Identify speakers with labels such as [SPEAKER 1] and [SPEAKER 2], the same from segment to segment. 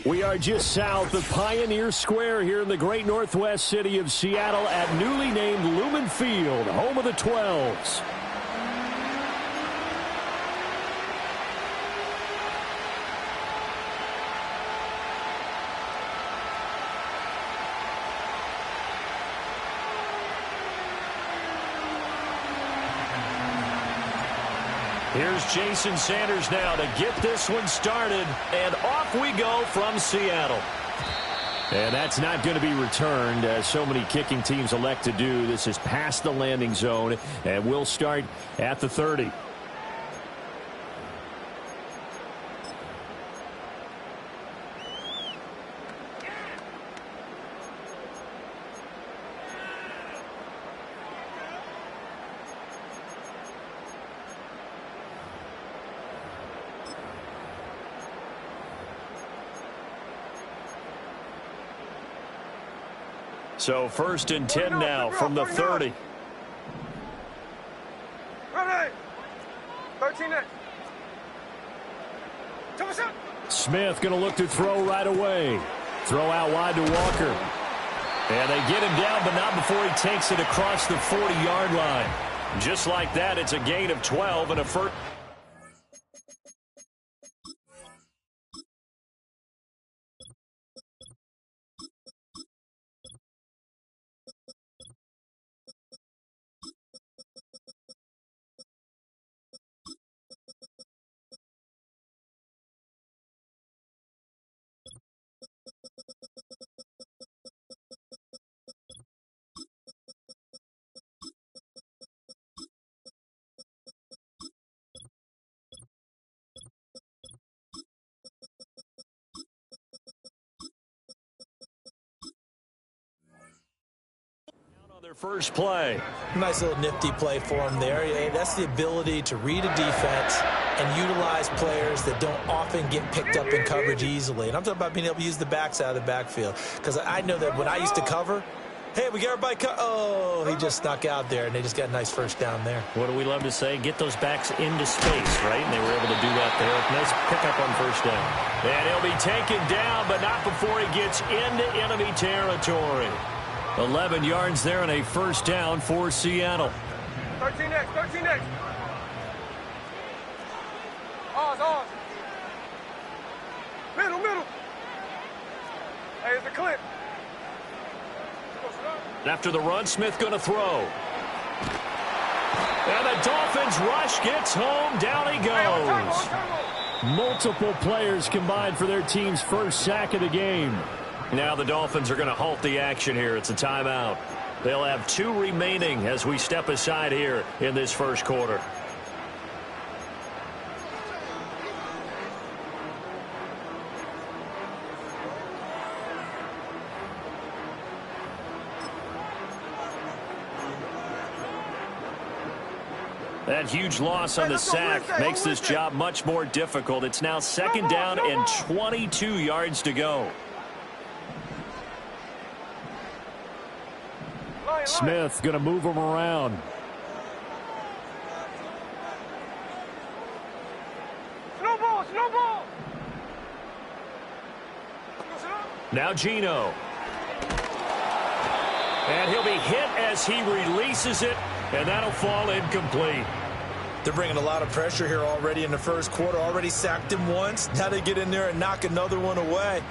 [SPEAKER 1] We are just south of Pioneer Square here in the great northwest city of Seattle at newly named Lumen Field, home of the 12s. Here's Jason Sanders now to get this one started, and off we go from Seattle. And that's not going to be returned, as so many kicking teams elect to do. This is past the landing zone, and we'll start at the 30. So 1st and 10 now from the 30.
[SPEAKER 2] Ready. 13 next.
[SPEAKER 1] Smith going to look to throw right away. Throw out wide to Walker. And they get him down, but not before he takes it across the 40-yard line. Just like that, it's a gain of 12 and a first. Their first play.
[SPEAKER 3] Nice little nifty play for him there. Yeah, that's the ability to read a defense and utilize players that don't often get picked up in coverage easily. And I'm talking about being able to use the backs out of the backfield. Because I know that when I used to cover, hey, we got everybody oh, he just snuck out there, and they just got a nice first down there.
[SPEAKER 1] What do we love to say? Get those backs into space, right? And they were able to do that there. Nice pickup on first down. And he'll be taken down, but not before he gets into enemy territory. 11 yards there and a first down for Seattle.
[SPEAKER 2] 13 next, 13 next. Oz. Middle. Hey, it's a clip.
[SPEAKER 1] After the run, Smith going to throw. And the Dolphins rush gets home. Down he goes. Multiple players combined for their team's first sack of the game. Now the Dolphins are going to halt the action here. It's a timeout. They'll have 2 remaining as we step aside here in this first quarter. That huge loss on the sack makes this job much more difficult. It's now 2nd down and 22 yards to go. Smith going to move him around.
[SPEAKER 2] Snowball.
[SPEAKER 1] Now Geno. And he'll be hit as he releases it, and that'll fall incomplete.
[SPEAKER 3] They're bringing a lot of pressure here already in the first quarter. Already sacked him once. Now they get in there and knock another one away.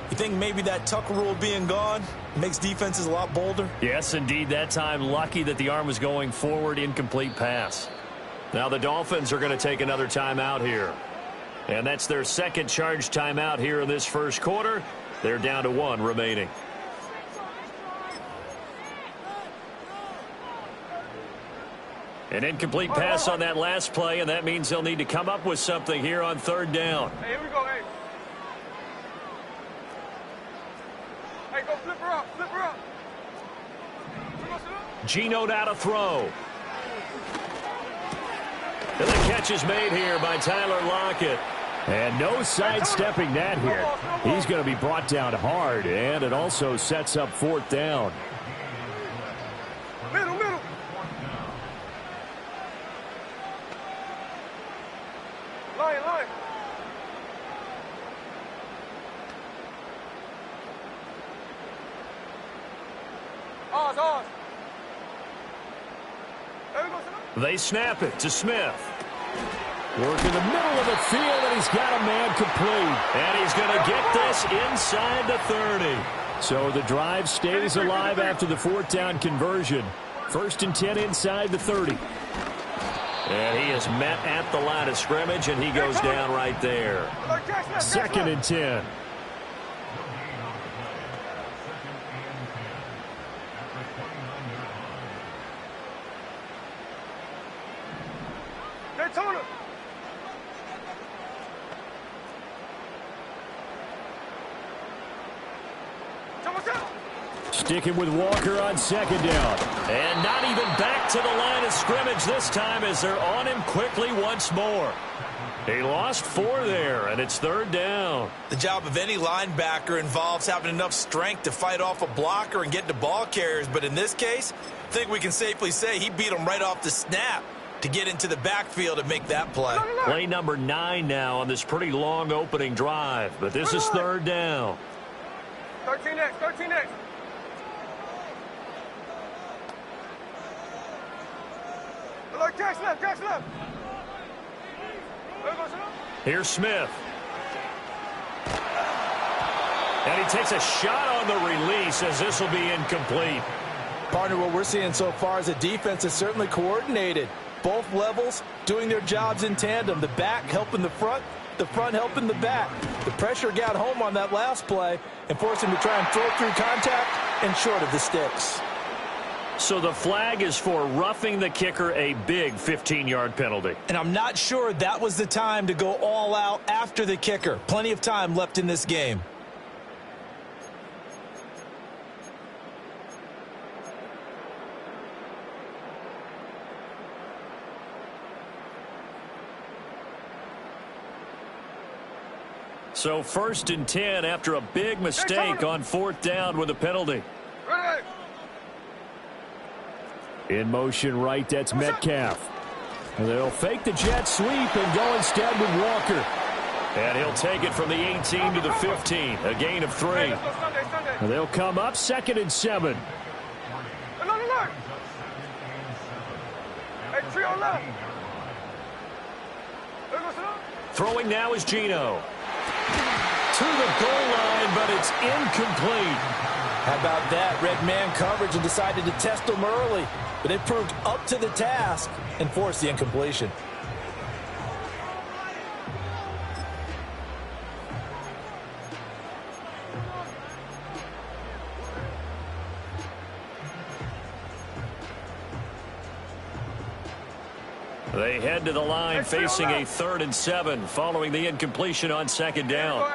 [SPEAKER 3] You think maybe that Tucker rule being gone makes defenses a lot bolder?
[SPEAKER 1] Yes, indeed. That time, lucky that the arm was going forward. Incomplete pass. Now the Dolphins are going to take another timeout here. And that's their second charge timeout here in this first quarter. They're down to 1 remaining. An incomplete pass on that last play, and that means they'll need to come up with something here on 3rd down.
[SPEAKER 2] Hey, here we go, hey. Hey, go flip her up.
[SPEAKER 1] Geno now to throw. And the catch is made here by Tyler Lockett. And no sidestepping that hit. He's going to be brought down hard, and it also sets up 4th down.
[SPEAKER 2] Middle. Line.
[SPEAKER 1] They snap it to Smith. Work in the middle of the field, and he's got a man complete. And he's going to get this inside the 30. So the drive stays alive after the fourth down conversion. 1st and 10 inside the 30. And he is met at the line of scrimmage, and he goes down right there. 2nd and 10.
[SPEAKER 2] Daytona.
[SPEAKER 1] Sticking with Walker on 2nd down. And not even back to the line of scrimmage this time as they're on him quickly once more. He lost 4 there, and it's 3rd down.
[SPEAKER 3] The job of any linebacker involves having enough strength to fight off a blocker and get to ball carriers. But in this case, I think we can safely say he beat him right off the snap to get into the backfield and make that play.
[SPEAKER 1] Play number 9 now on this pretty long opening drive. But this is 3rd down.
[SPEAKER 2] 13X, 13X. Look, catch left, catch left.
[SPEAKER 1] Here's Smith. And he takes a shot on the release as this will be incomplete.
[SPEAKER 3] Partner, what we're seeing so far is a defense is certainly coordinated. Both levels doing their jobs in tandem. The back helping the front helping the back. The pressure got home on that last play and forced him to try and throw through contact and short of the sticks.
[SPEAKER 1] So the flag is for roughing the kicker, a big 15-yard penalty.
[SPEAKER 3] And I'm not sure that was the time to go all out after the kicker. Plenty of time left in this game.
[SPEAKER 1] So 1st and 10 after a big mistake on 4th down with a penalty. In motion right, that's Metcalf. And they'll fake the jet sweep and go instead with Walker. And he'll take it from the 18 to the 15, a gain of 3. And they'll come up 2nd and 7. Throwing now is Geno. To the goal line, but it's incomplete.
[SPEAKER 3] How about that? Red man coverage and decided to test him early. But it proved up to the task and forced the incompletion.
[SPEAKER 1] They head to the line facing a 3rd and 7 following the incompletion on 2nd down.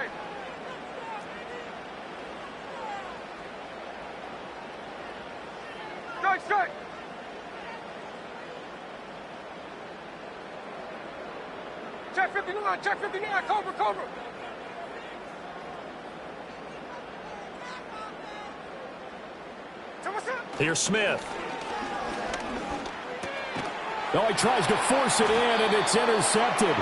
[SPEAKER 2] Strike. Check 59, check 59, Cobra.
[SPEAKER 1] Here's Smith.
[SPEAKER 4] Oh, he tries to force it in, and it's intercepted.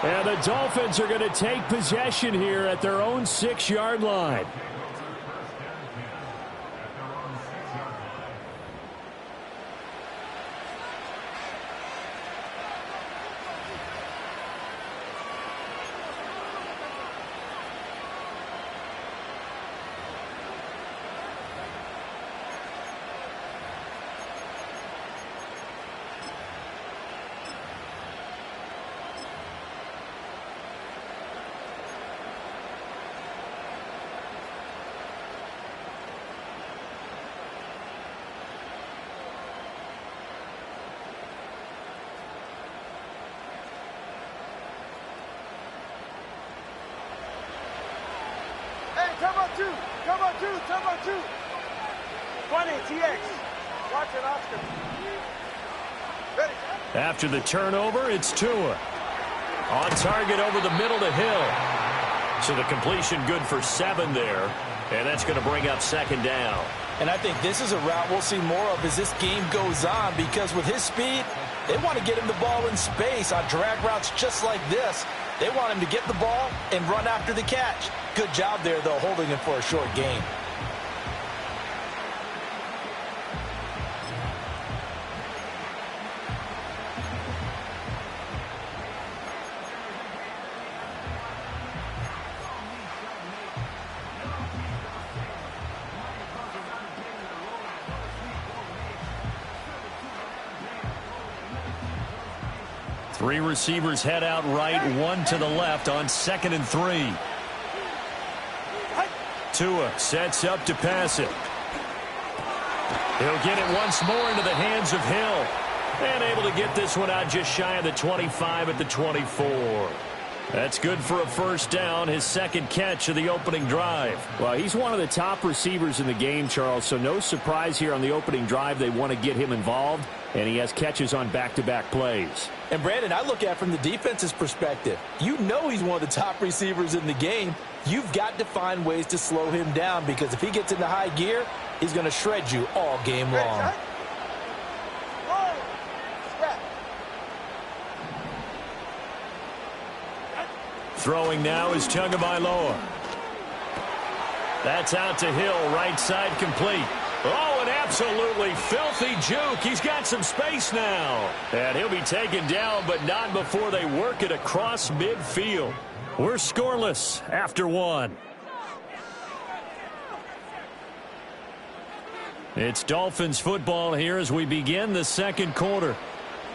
[SPEAKER 4] And the Dolphins are going to take possession here at their own 6-yard line.
[SPEAKER 2] Come on, 2. 20, TX. Watch it, Oscar. Ready.
[SPEAKER 1] After the turnover, it's Tua. On target over the middle to Hill. So the completion good for 7 there. And that's going to bring up 2nd down.
[SPEAKER 3] And I think this is a route we'll see more of as this game goes on, because with his speed, they want to get him the ball in space on drag routes just like this. They want him to get the ball and run after the catch. Good job there, though, holding him for a short gain.
[SPEAKER 1] Three receivers head out right, one to the left on 2nd and 3. Tua sets up to pass it. He'll get it once more into the hands of Hill. And able to get this one out just shy of the 25 at the 24. That's good for a first down, his second catch of the opening drive.
[SPEAKER 4] Well, he's one of the top receivers in the game, Charles, so no surprise here on the opening drive. They want to get him involved, and he has catches on back-to-back plays.
[SPEAKER 3] And, Brandon, I look at it from the defense's perspective. You know he's one of the top receivers in the game. You've got to find ways to slow him down because if he gets into high gear, he's going to shred you all game long.
[SPEAKER 1] Throwing now is Tagovailoa. That's out to Hill, right side complete. Oh, an absolutely filthy juke. He's got some space now. And he'll be taken down, but not before they work it across midfield. We're scoreless after 1. It's Dolphins football here as we begin the second quarter.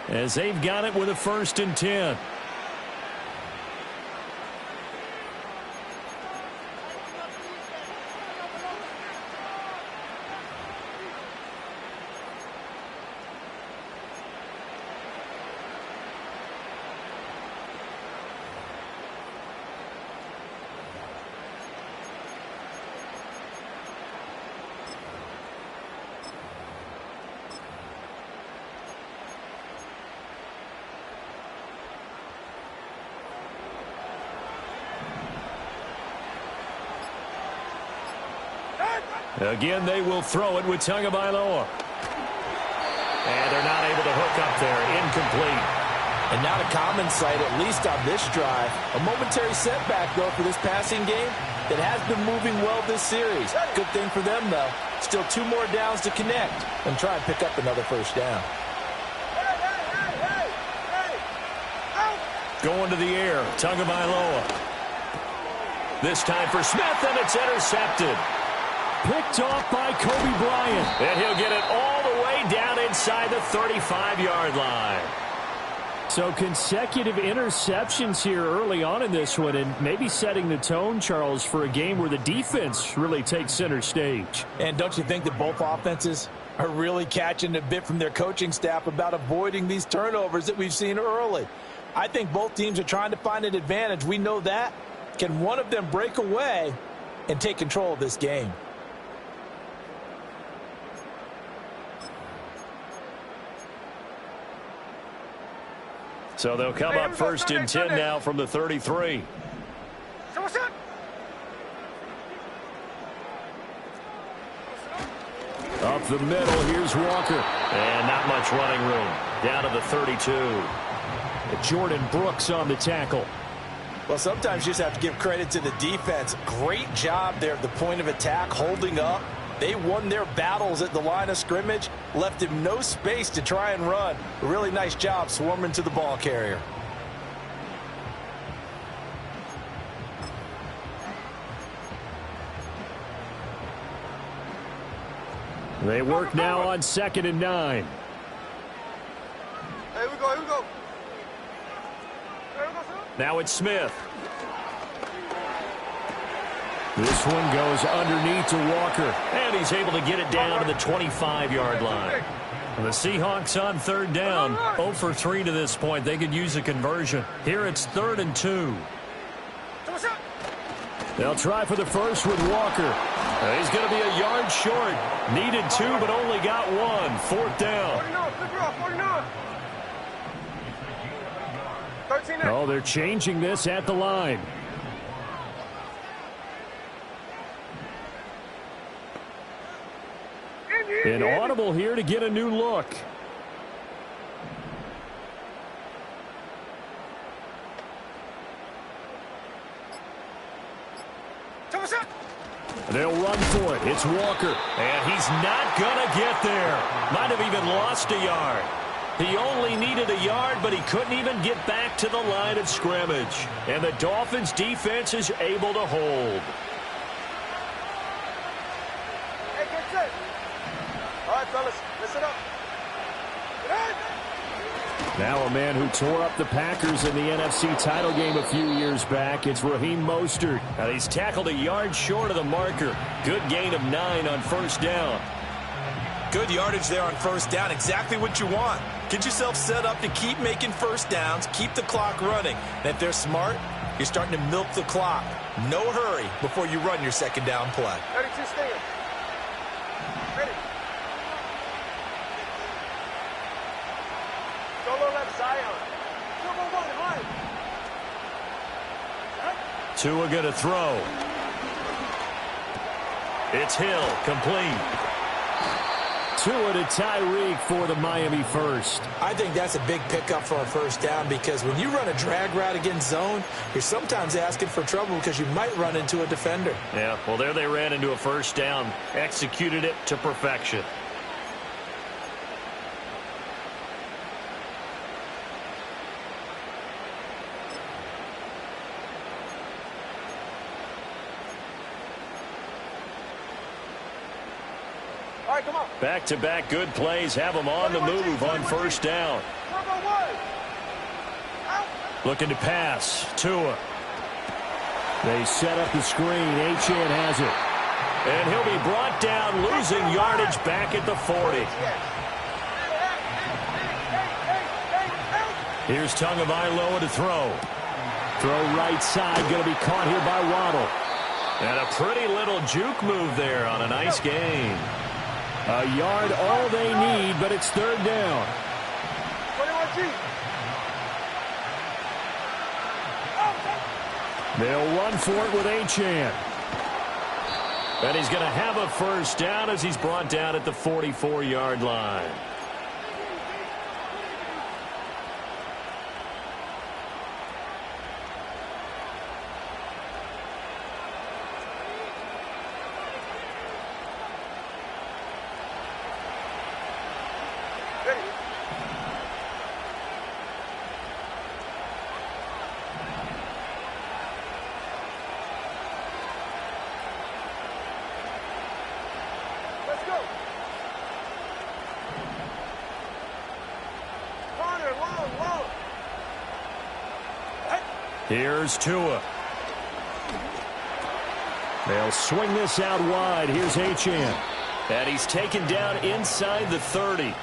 [SPEAKER 1] As they've got it with a 1st and 10. Again, they will throw it with Tagovailoa. And they're not able to hook up there. Incomplete.
[SPEAKER 3] And not a common sight, at least on this drive. A momentary setback, though, for this passing game that has been moving well this series. Good thing for them, though. Still 2 more downs to connect and try and pick up another first down.
[SPEAKER 1] Going to the air, Tagovailoa. This time for Smith, and it's intercepted.
[SPEAKER 4] Picked off by Kobe Bryant.
[SPEAKER 1] And he'll get it all the way down inside the 35-yard line.
[SPEAKER 4] So consecutive interceptions here early on in this one, and maybe setting the tone, Charles, for a game where the defense really takes center stage.
[SPEAKER 3] And don't you think that both offenses are really catching a bit from their coaching staff about avoiding these turnovers that we've seen early? I think both teams are trying to find an advantage. We know that. Can one of them break away and take control of this game?
[SPEAKER 1] So they'll come up 1st and 10 now from the 33.
[SPEAKER 4] Up the middle, here's Walker.
[SPEAKER 1] And not much running room. Down to the 32.
[SPEAKER 4] Jordan Brooks on the tackle.
[SPEAKER 3] Well, sometimes you just have to give credit to the defense. Great job there at the point of attack, holding up. They won their battles at the line of scrimmage, left him no space to try and run. A really nice job swarming to the ball carrier.
[SPEAKER 4] They work now on 2nd and 9.
[SPEAKER 2] Here we go, here we go.
[SPEAKER 1] Now it's Smith.
[SPEAKER 4] This one goes underneath to Walker.
[SPEAKER 1] And he's able to get it down to the 25-yard line. And the Seahawks on 3rd down. 0 for 3 to this point. They could use a conversion. Here it's 3rd and 2.
[SPEAKER 4] They'll try for the first with Walker.
[SPEAKER 1] He's going to be a yard short. Needed 2, but only got 1. 4th down.
[SPEAKER 4] Oh, they're changing this at the line. An audible here to get a new look. They'll run for it. It's Walker.
[SPEAKER 1] And he's not going to get there. Might have even lost a yard. He only needed a yard, but he couldn't even get back to the line of scrimmage. And the Dolphins defense is able to hold.
[SPEAKER 2] Hey, get set. All right, fellas, listen up.
[SPEAKER 4] Now a man who tore up the Packers in the NFC title game a few years back. It's Raheem Mostert.
[SPEAKER 1] Now he's tackled a yard short of the marker. Good gain of 9 on first down.
[SPEAKER 3] Good yardage there on first down. Exactly what you want. Get yourself set up to keep making first downs, keep the clock running. And if they're smart, you're starting to milk the clock. No hurry before you run your second down play.
[SPEAKER 2] 32 stand. Ready. Solo left Zion. Number 1, high.
[SPEAKER 1] Tua going to throw. It's Hill, complete.
[SPEAKER 4] Tua to Tyreek for the Miami first.
[SPEAKER 3] I think that's a big pickup for a first down because when you run a drag route against zone, you're sometimes asking for trouble because you might run into a defender.
[SPEAKER 1] Yeah, well, there they ran into a first down. Executed it to perfection.
[SPEAKER 2] All right, come on.
[SPEAKER 1] Back-to-back good plays have them on the move on first down.
[SPEAKER 2] Number 1. Out.
[SPEAKER 1] Looking to pass. Tua.
[SPEAKER 4] They set up the screen. Achane has it.
[SPEAKER 1] And he'll be brought down, losing yardage back at the 40. Here's Tagovailoa to throw.
[SPEAKER 4] Throw right side. Going to be caught here by Waddle.
[SPEAKER 1] And a pretty little juke move there on a nice gain.
[SPEAKER 4] A yard all they need, but it's third down.
[SPEAKER 2] 21G.
[SPEAKER 4] They'll run for it with Achane.
[SPEAKER 1] And he's going to have a first down as he's brought down at the 44-yard line. Here's Tua.
[SPEAKER 4] They'll swing this out wide. Here's Achane.
[SPEAKER 1] And he's taken down inside the 30.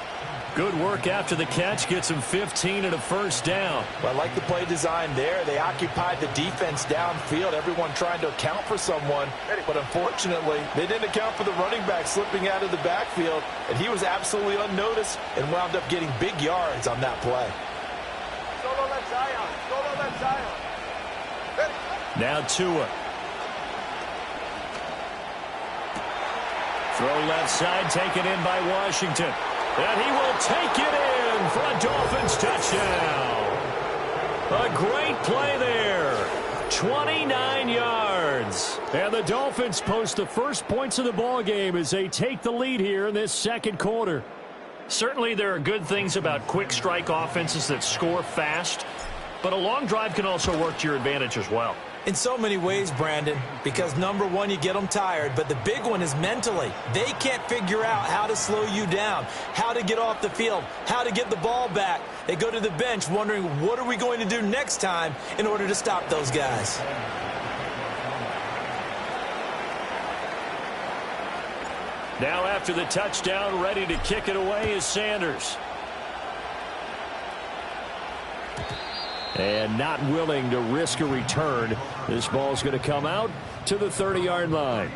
[SPEAKER 1] Good work after the catch. Gets him 15 and a first down.
[SPEAKER 3] Well, I like the play design there. They occupied the defense downfield, everyone trying to account for someone. But unfortunately, they didn't account for the running back slipping out of the backfield. And he was absolutely unnoticed and wound up getting big yards on that play.
[SPEAKER 2] Solo left Zion. Solo left Zion.
[SPEAKER 1] Now Tua. Throw left side, taken in by Washington. And he will take it in for a Dolphins touchdown. A great play there. 29 yards.
[SPEAKER 4] And the Dolphins post the first points of the ball game as they take the lead here in this second quarter.
[SPEAKER 1] Certainly there are good things about quick strike offenses that score fast, but a long drive can also work to your advantage as well.
[SPEAKER 3] In so many ways, Brandon, because number one, you get them tired, but the big one is mentally. They can't figure out how to slow you down, how to get off the field, how to get the ball back. They go to the bench wondering, what are we going to do next time in order to stop those guys?
[SPEAKER 1] Now after the touchdown, ready to kick it away is Sanders.
[SPEAKER 4] And not willing to risk a return. This ball's going to come out to the 30-yard line.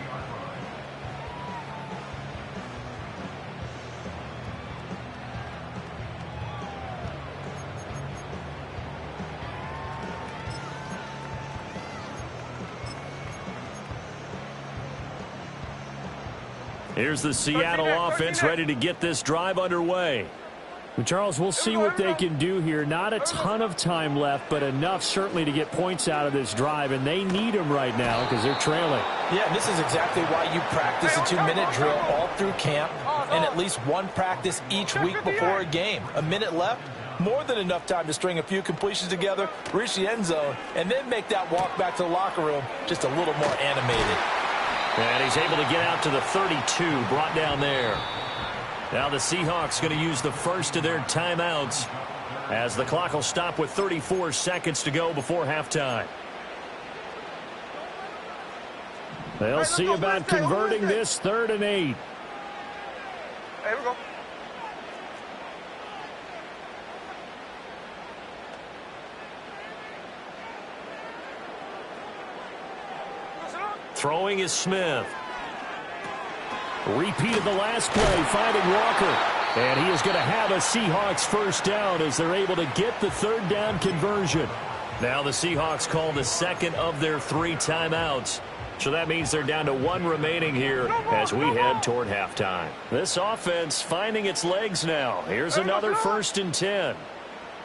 [SPEAKER 1] Here's the Seattle offense ready to get this drive underway.
[SPEAKER 4] Well, Charles, we'll see what they can do here. Not a ton of time left, but enough certainly to get points out of this drive, and they need them right now because they're trailing.
[SPEAKER 3] Yeah, and this is exactly why you practice a 2-minute drill all through camp and at least one practice each week before a game. A minute left, more than enough time to string a few completions together, reach the end zone, and then make that walk back to the locker room just a little more animated.
[SPEAKER 1] And he's able to get out to the 32, brought down there. Now the Seahawks going to use the first of their timeouts. as the clock will stop with 34 seconds to go before halftime.
[SPEAKER 4] They'll see about converting this 3rd and 8.
[SPEAKER 2] Here we go.
[SPEAKER 1] Throwing is Smith. Repeat of the last play, finding Walker. And he is going to have a Seahawks first down as they're able to get the 3rd down conversion. Now the Seahawks call the second of their 3 timeouts. So that means they're down to 1 remaining here as we head toward halftime. This offense finding its legs now. Here's another 1st and 10.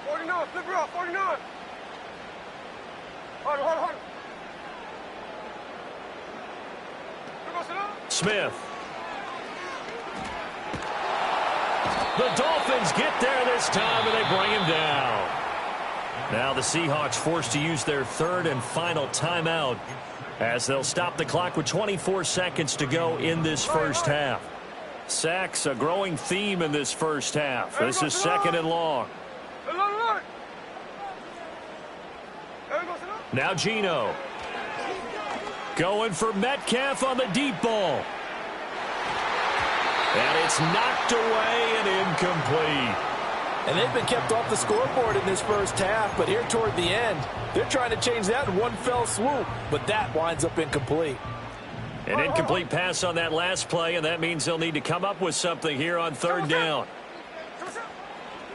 [SPEAKER 2] 49, flip it off, 49. Hold.
[SPEAKER 1] Smith. The Dolphins get there this time, and they bring him down. Now the Seahawks forced to use their 3rd and final timeout as they'll stop the clock with 24 seconds to go in this first half. Sacks, a growing theme in this first half. This is 2nd and long. Now Geno. Going for Metcalf on the deep ball. And it's knocked away and incomplete.
[SPEAKER 3] And they've been kept off the scoreboard in this first half, but here toward the end, they're trying to change that in one fell swoop, but that winds up incomplete.
[SPEAKER 1] An incomplete pass on that last play, and that means they'll need to come up with something here on 3rd down.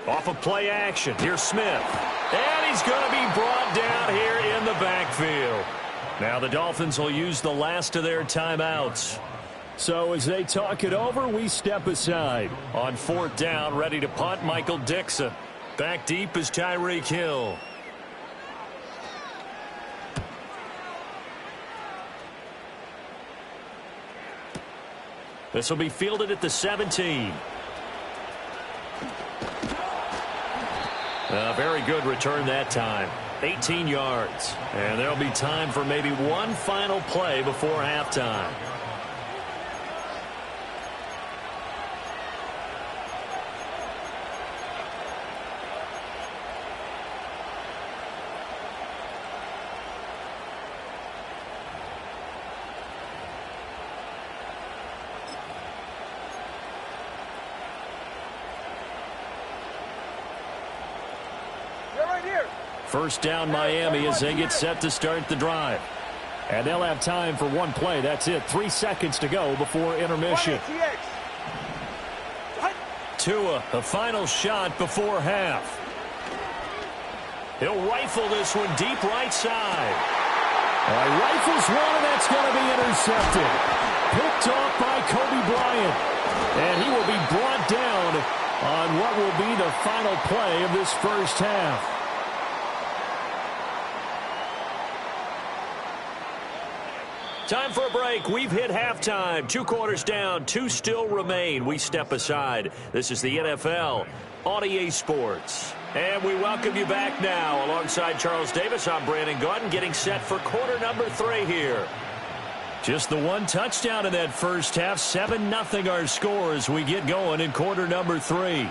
[SPEAKER 1] Off of play action, here's Smith. And he's going to be brought down here in the backfield. Now the Dolphins will use the last of their timeouts.
[SPEAKER 4] So as they talk it over, we step aside.
[SPEAKER 1] On 4th down, ready to punt, Michael Dixon. Back deep is Tyreek Hill. This will be fielded at the 17. A very good return that time. 18 yards. And there'll be time for maybe one final play before halftime. First down Miami as they get set to start the drive.
[SPEAKER 4] And they'll have time for one play. That's it. 3 seconds to go before intermission.
[SPEAKER 1] Tua, the final shot before half. He'll rifle this one deep right side.
[SPEAKER 4] Rifles one, and that's going to be intercepted. Picked off by Kobe Bryant. And he will be brought down on what will be the final play of this first half.
[SPEAKER 1] Time for a break. We've hit halftime. 2 quarters down. 2 still remain. We step aside. This is the NFL on EA Sports. And we welcome you back now. Alongside Charles Davis, I'm Brandon Gaudin, getting set for quarter number 3 here. Just the 1 touchdown in that first half. 7-0 our score as we get going in quarter number 3.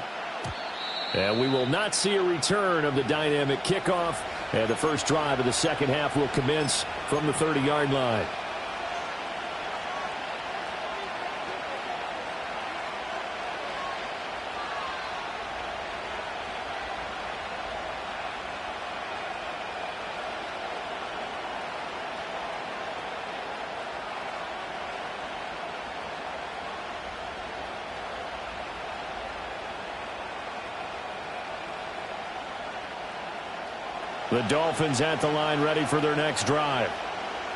[SPEAKER 1] And we will not see a return of the dynamic kickoff. And the first drive of the second half will commence from the 30-yard line. The Dolphins at the line ready for their next drive.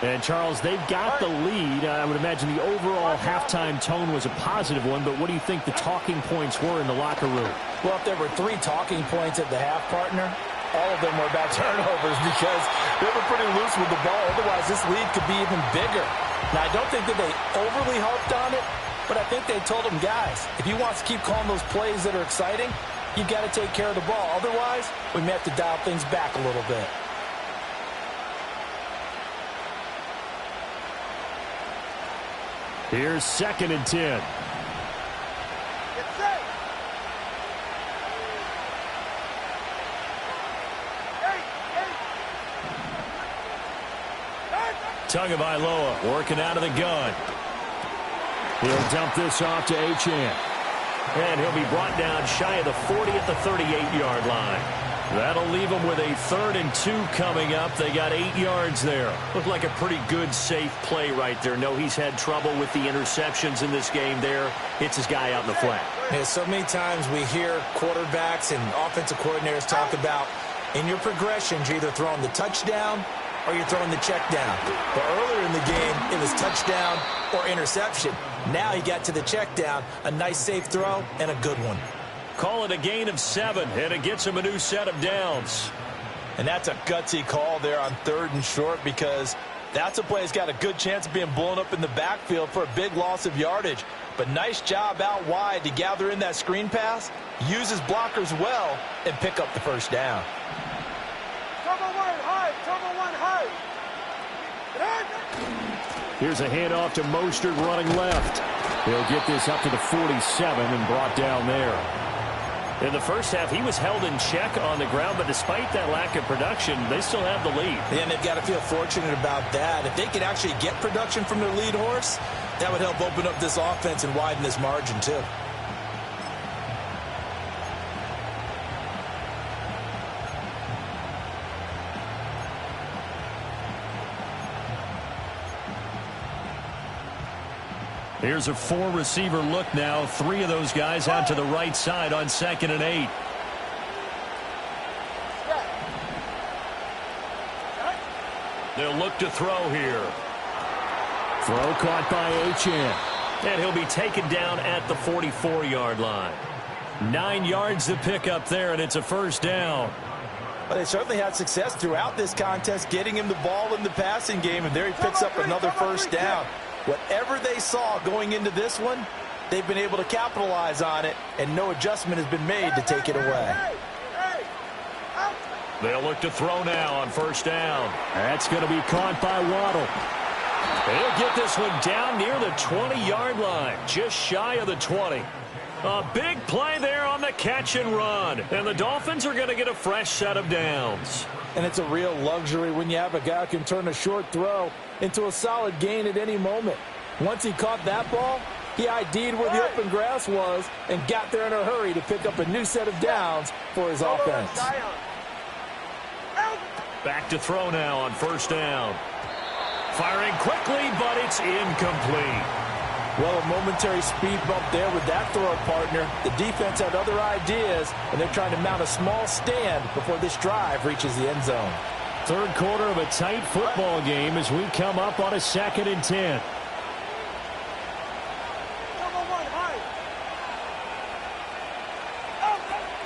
[SPEAKER 4] And, Charles, they've got the lead. I would imagine the overall halftime tone was a positive one, but what do you think the talking points were in the locker room?
[SPEAKER 3] Well, if there were 3 talking points at the half, partner, all of them were about turnovers because they were pretty loose with the ball. Otherwise, this lead could be even bigger. Now, I don't think that they overly harped on it, but I think they told them, guys, if you want to keep calling those plays that are exciting, you've got to take care of the ball. Otherwise, we may have to dial things back a little bit.
[SPEAKER 4] Here's 2nd and 10.
[SPEAKER 1] Tagovailoa working out of the gun.
[SPEAKER 4] He'll dump this off to Achane.
[SPEAKER 1] And he'll be brought down shy of the 40 at the 38-yard line. That'll leave them with a 3rd and 2 coming up. They got 8 yards there. Looked like a pretty good, safe play right there. No, he's had trouble with the interceptions in this game there. Hits his guy out in the flat.
[SPEAKER 3] Yeah, so many times we hear quarterbacks and offensive coordinators talk about in your progressions, you're either throwing the touchdown or you're throwing the check down. But earlier in the game, it was touchdown or interception. Now he got to the check down, a nice safe throw, and a good one.
[SPEAKER 1] Call it a gain of 7, and it gets him a new set of downs.
[SPEAKER 5] And that's a gutsy call there on 3rd and short, because that's a play that's got a good chance of being blown up in the backfield for a big loss of yardage. But nice job out wide to gather in that screen pass, use his blockers well, and pick up the first down.
[SPEAKER 2] Cover 1 high, cover 1 high.
[SPEAKER 4] Here's a handoff to Mostert running left. He'll get this up to the 47 and brought down there.
[SPEAKER 1] In the first half, he was held in check on the ground, but despite that lack of production, they still have the lead.
[SPEAKER 3] And they've got to feel fortunate about that. If they could actually get production from their lead horse, that would help open up this offense and widen this margin too.
[SPEAKER 1] Here's a 4-receiver look now. 3 of those guys out to the right side on 2nd and 8. They'll look to throw here.
[SPEAKER 4] Throw caught by Achane.
[SPEAKER 1] And he'll be taken down at the 44-yard line. 9 yards to pick up there, and it's a first down.
[SPEAKER 5] But they certainly had success throughout this contest, getting him the ball in the passing game, and there he picks up another first down. Whatever they saw going into this one, they've been able to capitalize on it, and no adjustment has been made to take it away.
[SPEAKER 1] They'll look to throw now on first down.
[SPEAKER 4] That's going to be caught by Waddle.
[SPEAKER 1] He'll get this one down near the 20-yard line, just shy of the 20. A big play there on the catch and run, and the Dolphins are going to get a fresh set of downs.
[SPEAKER 5] And it's a real luxury when you have a guy who can turn a short throw into a solid gain at any moment. Once he caught that ball, he ID'd where the open grass was and got there in a hurry to pick up a new set of downs for his offense.
[SPEAKER 1] Back to throw now on first down. Firing quickly, but it's incomplete.
[SPEAKER 5] Well, a momentary speed bump there with that throw partner. The defense had other ideas, and they're trying to mount a small stand before this drive reaches the end zone.
[SPEAKER 4] 3rd quarter of a tight football game as we come up on a 2nd and 10.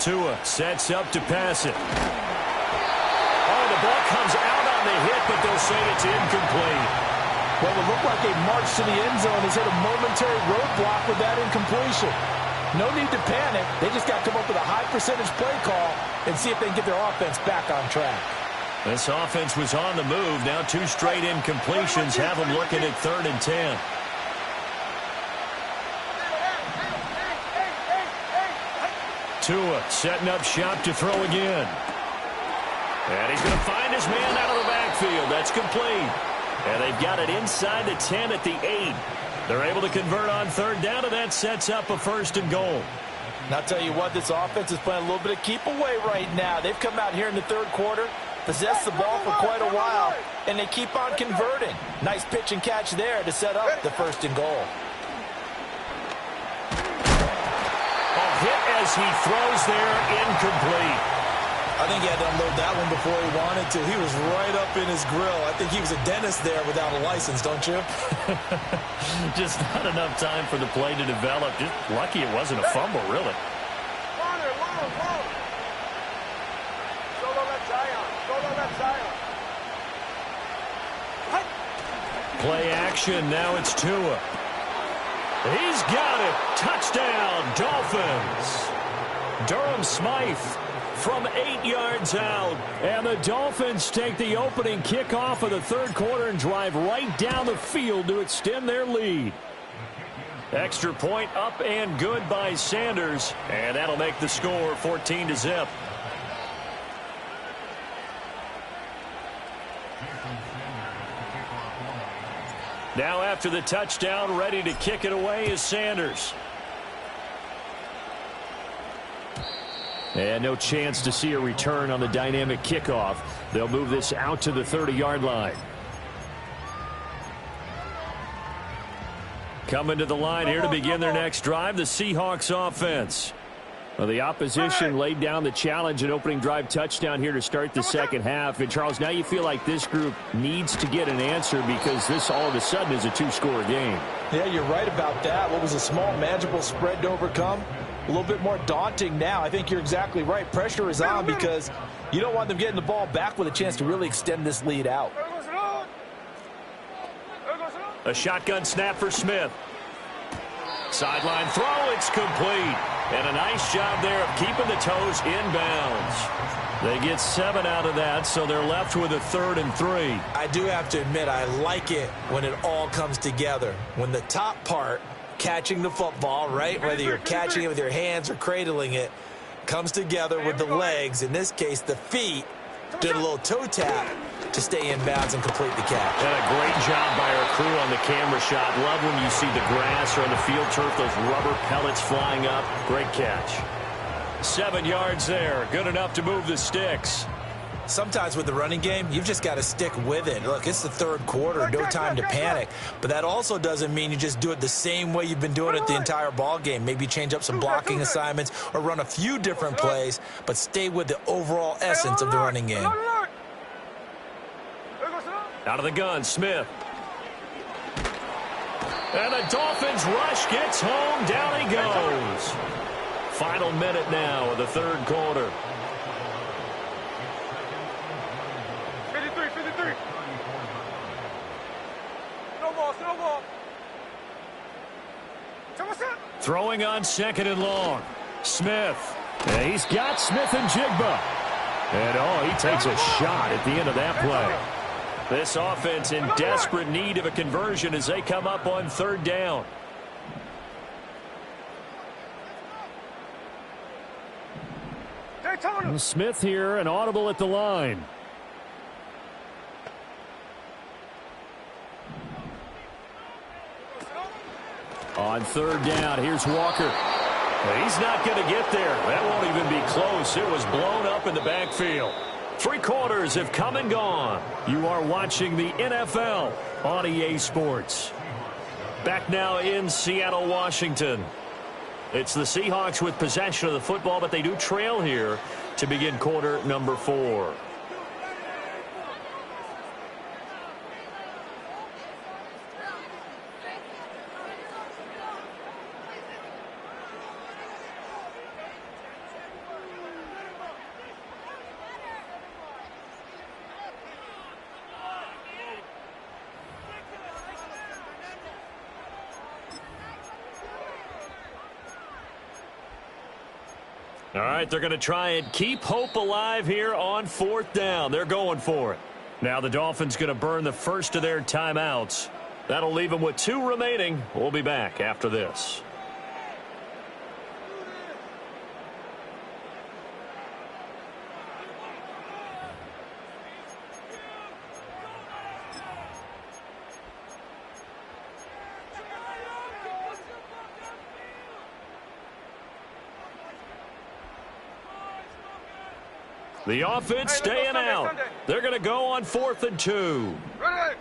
[SPEAKER 1] Tua sets up to pass it. Oh, the ball comes out on the hit, but they'll say it's incomplete.
[SPEAKER 5] Well, it looked like a march to the end zone has hit a momentary roadblock with that incompletion. No need to panic. They just got to come up with a high percentage play call and see if they can get their offense back on track.
[SPEAKER 1] This offense was on the move. Now 2 straight incompletions have them looking at 3rd and 10. Tua setting up shop to throw again. And he's going to find his man out of the backfield. That's complete. And they've got it inside the 10 at the 8. They're able to convert on 3rd down, and that sets up a 1st and goal.
[SPEAKER 5] And I'll tell you what, this offense is playing a little bit of keep away right now. They've come out here in the 3rd quarter, possessed the ball for quite a while, and they keep on converting. Nice pitch and catch there to set up the 1st and goal.
[SPEAKER 1] A hit as he throws there, incomplete.
[SPEAKER 3] I think he had to unload that one before he wanted to. He was right up in his grill. I think he was a dentist there without a license, don't you?
[SPEAKER 1] Just not enough time for the play to develop. Just lucky it wasn't a fumble, really. Play action. Now it's Tua. He's got it. Touchdown, Dolphins. Durham Smythe from 8 yards out.
[SPEAKER 4] And the Dolphins take the opening kickoff of the 3rd quarter and drive right down the field to extend their lead.
[SPEAKER 1] Extra point up and good by Sanders. And that'll make the score 14-0. Now after the touchdown, ready to kick it away is Sanders. And no chance to see a return on the dynamic kickoff. They'll move this out to the 30-yard line. Coming to the line here to begin their next drive, the Seahawks offense. Well, the opposition laid down the challenge and opening drive touchdown here to start the second half. And, Charles, now you feel like this group needs to get an answer because this all of a sudden is a two-score game.
[SPEAKER 5] Yeah, you're right about that. What was a small, manageable spread to overcome? A little bit more daunting now. I think you're exactly right. Pressure is on because you don't want them getting the ball back with a chance to really extend this lead out.
[SPEAKER 1] A shotgun snap for Smith. Sideline throw, it's complete. And a nice job there of keeping the toes inbounds. They get 7 out of that, so they're left with a 3rd and 3.
[SPEAKER 3] I do have to admit, I like it when it all comes together. When the top part, catching the football, right, whether you're catching it with your hands or cradling it, comes together with the legs, in this case the feet, did a little toe tap to stay in bounds and complete the catch.
[SPEAKER 1] And a great job by our crew on the camera shot. Love when you see the grass or on the field turf, those rubber pellets flying up. Great catch. 7 yards there. Good enough to move the sticks.
[SPEAKER 3] Sometimes with the running game, you've just got to stick with it. Look, it's the third quarter, no time to panic. But that also doesn't mean you just do it the same way you've been doing it the entire ball game. Maybe change up some blocking assignments or run a few different plays, but stay with the overall essence of the running game.
[SPEAKER 1] Out of the gun, Smith. And the Dolphins rush gets home. Down he goes. Final minute now of the third quarter.
[SPEAKER 2] 53. Snowball.
[SPEAKER 1] Throwing on 2nd and long. Smith. And he's got Smith and Jigba. And, he takes a shot at the end of that play. This offense in desperate need of a conversion as they come up on 3rd down. Smith here, an audible at the line. On 3rd down, here's Walker. He's not going to get there. That won't even be close. It was blown up in the backfield. 3 quarters have come and gone. You are watching the NFL on EA Sports. Back now in Seattle, Washington. It's the Seahawks with possession of the football, but they do trail here to begin quarter number 4. All right, they're going to try and keep hope alive here on 4th down. They're going for it. Now the Dolphins going to burn the first of their timeouts. That'll leave them with 2 remaining. We'll be back after this. The offense staying out. They're going to go on 4th and 2.
[SPEAKER 2] Ready.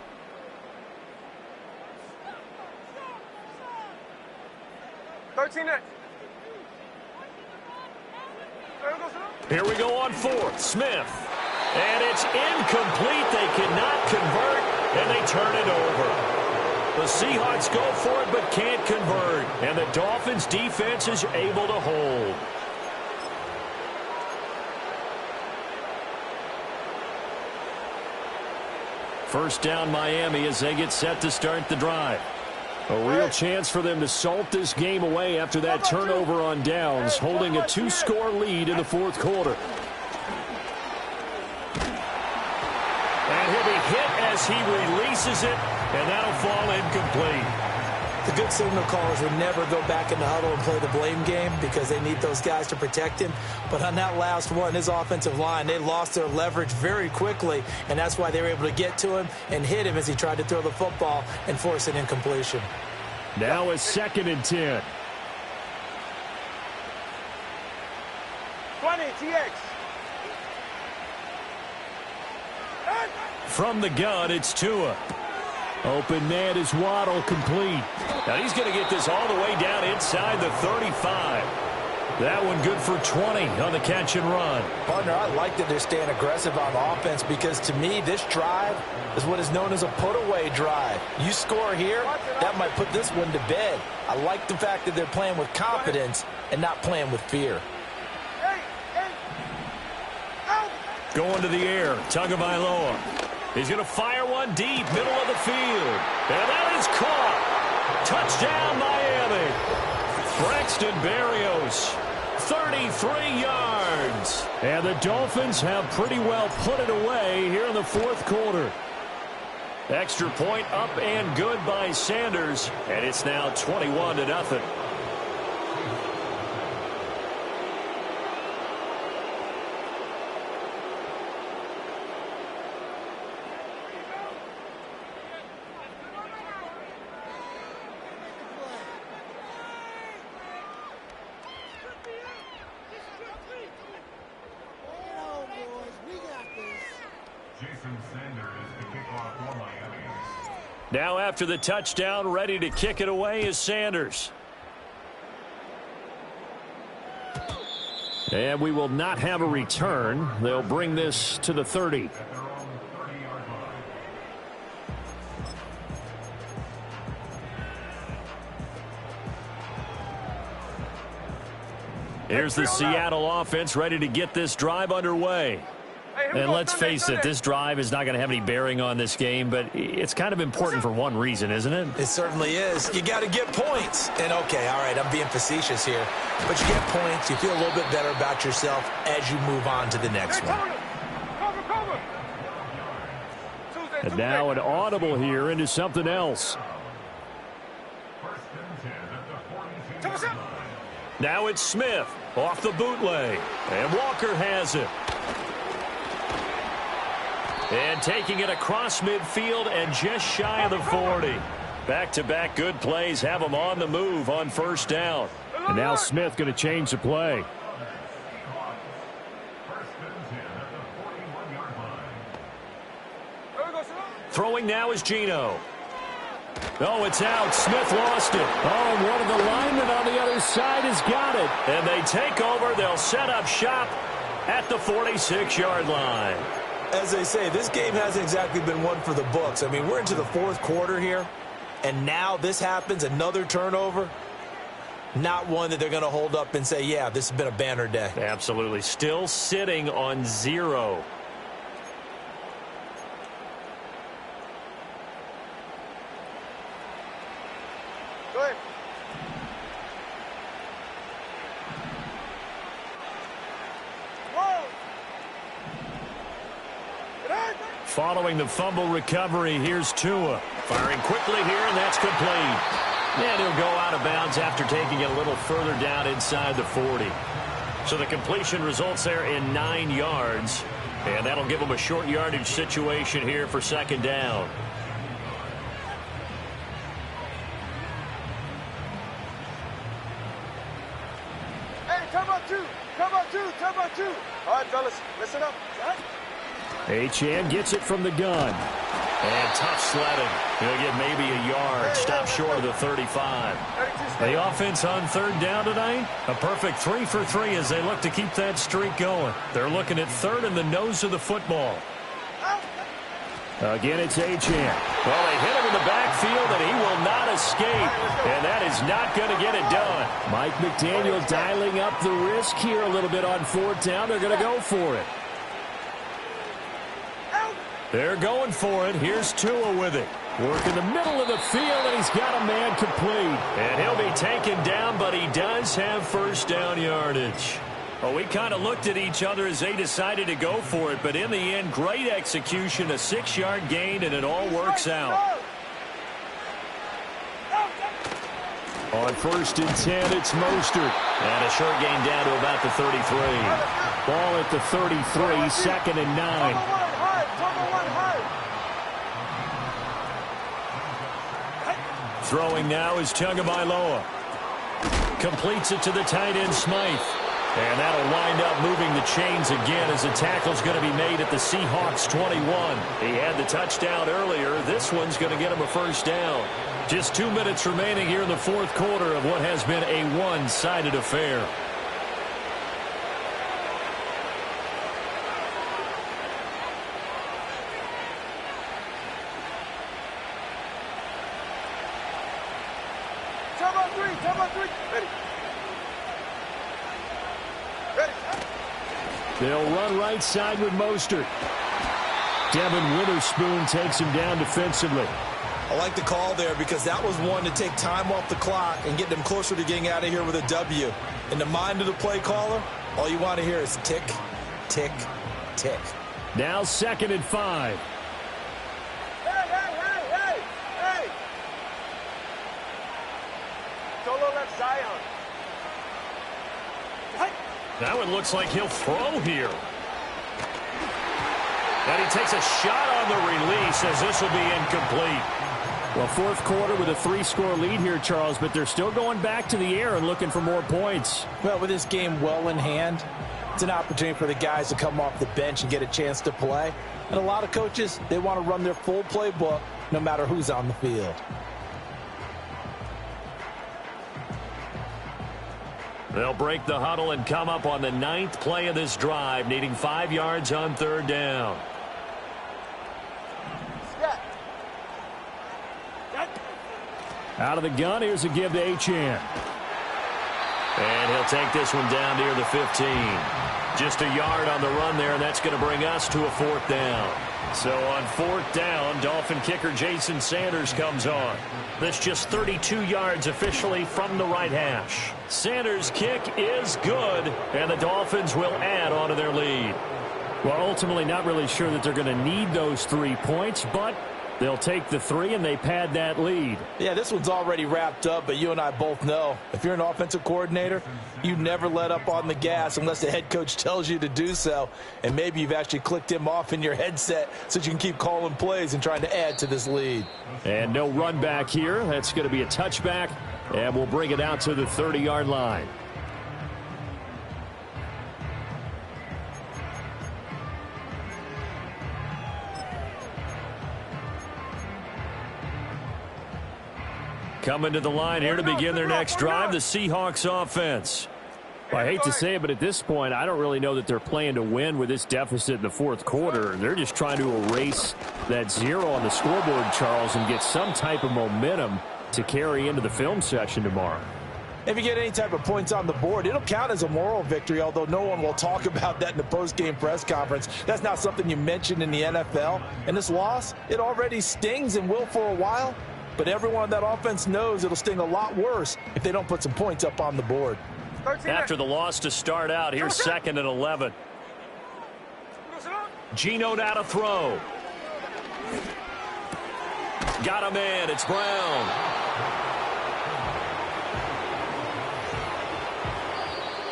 [SPEAKER 1] Here we go on 4th. Smith. And it's incomplete. They cannot convert, and they turn it over. The Seahawks go for it but can't convert. And the Dolphins defense is able to hold. First down Miami as they get set to start the drive. A real chance for them to salt this game away after that turnover on downs, holding a 2-score lead in the 4th quarter. And he'll be hit as he releases it, and that'll fall incomplete.
[SPEAKER 3] The good signal callers would never go back in the huddle and play the blame game because they need those guys to protect him. But on that last one, his offensive line, they lost their leverage very quickly, and that's why they were able to get to him and hit him as he tried to throw the football and force an incompletion.
[SPEAKER 4] Now a 2nd and 10.
[SPEAKER 2] 20, TX.
[SPEAKER 4] From the gun, it's Tua. Open man is Waddle, complete.
[SPEAKER 1] Now he's going to get this all the way down inside the 35. That one good for 20 on the catch and run.
[SPEAKER 5] Partner, I like that they're staying aggressive on offense because to me this drive is what is known as a put-away drive. You score here, that might put this one to bed. I like the fact that they're playing with confidence and not playing with fear.
[SPEAKER 1] Going to the air, Tagovailoa. He's going to fire one deep, middle of the field. And that is caught. Touchdown, Miami. Braxton Berrios, 33 yards.
[SPEAKER 4] And the Dolphins have pretty well put it away here in the 4th quarter.
[SPEAKER 1] Extra point up and good by Sanders. And it's now 21-0. Now after the touchdown, ready to kick it away is Sanders.
[SPEAKER 4] And we will not have a return. They'll bring this to the 30.
[SPEAKER 1] Here's the Seattle offense ready to get this drive underway. And let's face it, this drive is not going to have any bearing on this game, but it's kind of important for one reason, isn't it?
[SPEAKER 3] It certainly is. You got to get points. And, okay, all right, I'm being facetious here. But you get points, you feel a little bit better about yourself as you move on to the next one.
[SPEAKER 4] And now an audible here into something else.
[SPEAKER 1] Now it's Smith off the bootleg. And Walker has it. And taking it across midfield and just shy of the 40. Back-to-back good plays have them on the move on 1st down.
[SPEAKER 4] And now Smith going to change the play.
[SPEAKER 1] Throwing now is Geno. Oh, it's out. Smith lost it.
[SPEAKER 4] Oh, and one of the linemen on the other side has got it.
[SPEAKER 1] And they take over. They'll set up shop at the 46-yard line.
[SPEAKER 3] As they say, this game hasn't exactly been one for the books. I mean, we're into the 4th quarter here, and now this happens, another turnover. Not one that they're going to hold up and say, yeah, this has been a banner day.
[SPEAKER 1] Absolutely. Still sitting on 0.
[SPEAKER 2] Go ahead.
[SPEAKER 4] Following the fumble recovery, here's Tua.
[SPEAKER 1] Firing quickly here, and that's complete. And he'll go out of bounds after taking it a little further down inside the 40. So the completion results there in 9 yards. And that'll give them a short yardage situation here for 2nd down.
[SPEAKER 2] Hey, come on, 2. Come on, 2. Come on, 2. All right, fellas, listen up.
[SPEAKER 4] Achane gets it from the gun.
[SPEAKER 1] And tough sledding. He'll get maybe a yard. Stop short of the 35. The offense on 3rd down tonight, a perfect 3 for 3 as they look to keep that streak going. They're looking at 3rd in the nose of the football.
[SPEAKER 4] Again, it's Achane.
[SPEAKER 1] Well, they hit him in the backfield, and he will not escape. And that is not going to get it done.
[SPEAKER 4] Mike McDaniel dialing up the risk here a little bit on 4th down. They're going to go for it.
[SPEAKER 1] They're going for it. Here's Tua with it.
[SPEAKER 4] Work in the middle of the field, and he's got a man complete.
[SPEAKER 1] And he'll be taken down, but he does have 1st down yardage. Well, we kind of looked at each other as they decided to go for it, but in the end, great execution, a 6-yard gain, and it all works out.
[SPEAKER 4] On 1st and 10, it's Mostert.
[SPEAKER 1] And a short gain down to about the 33.
[SPEAKER 4] Ball at the 33, 2nd and 9.
[SPEAKER 1] Throwing now is Tagovailoa. Completes it to the tight end, Smythe. And that'll wind up moving the chains again as the tackle's going to be made at the Seahawks 21. He had the touchdown earlier. This one's going to get him a first down. Just 2 minutes remaining here in the 4th quarter of what has been a one-sided affair.
[SPEAKER 4] They'll run right side with Mostert. Devin Witherspoon takes him down defensively.
[SPEAKER 3] I like the call there because that was one to take time off the clock and get them closer to getting out of here with a W. In the mind of the play caller, all you want to hear is tick, tick, tick.
[SPEAKER 4] Now 2nd and 5.
[SPEAKER 2] Hey! Solo left Zion.
[SPEAKER 1] That one looks like he'll throw here. And he takes a shot on the release as this will be incomplete.
[SPEAKER 4] Well, 4th quarter with a 3-score lead here, Charles, but they're still going back to the air and looking for more points.
[SPEAKER 3] Well, with this game well in hand, it's an opportunity for the guys to come off the bench and get a chance to play. And a lot of coaches, they want to run their full playbook no matter who's on the field.
[SPEAKER 1] They'll break the huddle and come up on the 9th play of this drive, needing 5 yards on 3rd down.
[SPEAKER 4] Out of the gun, here's a give to Achane.
[SPEAKER 1] And he'll take this one down near the 15. Just a yard on the run there, and that's going to bring us to a 4th down. So on 4th down, Dolphin kicker Jason Sanders comes on. That's just 32 yards officially from the right hash. Sanders' kick is good, and the Dolphins will add on to their lead.
[SPEAKER 4] Well, ultimately not really sure that they're going to need those 3 points, but they'll take the 3 and they pad that lead.
[SPEAKER 3] Yeah, this one's already wrapped up, but you and I both know if you're an offensive coordinator, you never let up on the gas unless the head coach tells you to do so. And maybe you've actually clicked him off in your headset so you can keep calling plays and trying to add to this lead.
[SPEAKER 4] And no run back here. That's going to be a touchback, and we'll bring it out to the 30-yard line.
[SPEAKER 1] Coming to the line here to begin their next drive, the Seahawks offense.
[SPEAKER 4] Well, I hate to say it, but at this point, I don't really know that they're playing to win with this deficit in the 4th quarter. They're just trying to erase that 0 on the scoreboard, Charles, and get some type of momentum to carry into the film session tomorrow.
[SPEAKER 3] If you get any type of points on the board, it'll count as a moral victory, although no one will talk about that in the post-game press conference. That's not something you mentioned in the NFL. And this loss, it already stings and will for a while. But everyone on that offense knows it'll sting a lot worse if they don't put some points up on the board.
[SPEAKER 1] After the loss to start out, here's 2nd and 11. Geno now to throw. Got him in. It's Brown.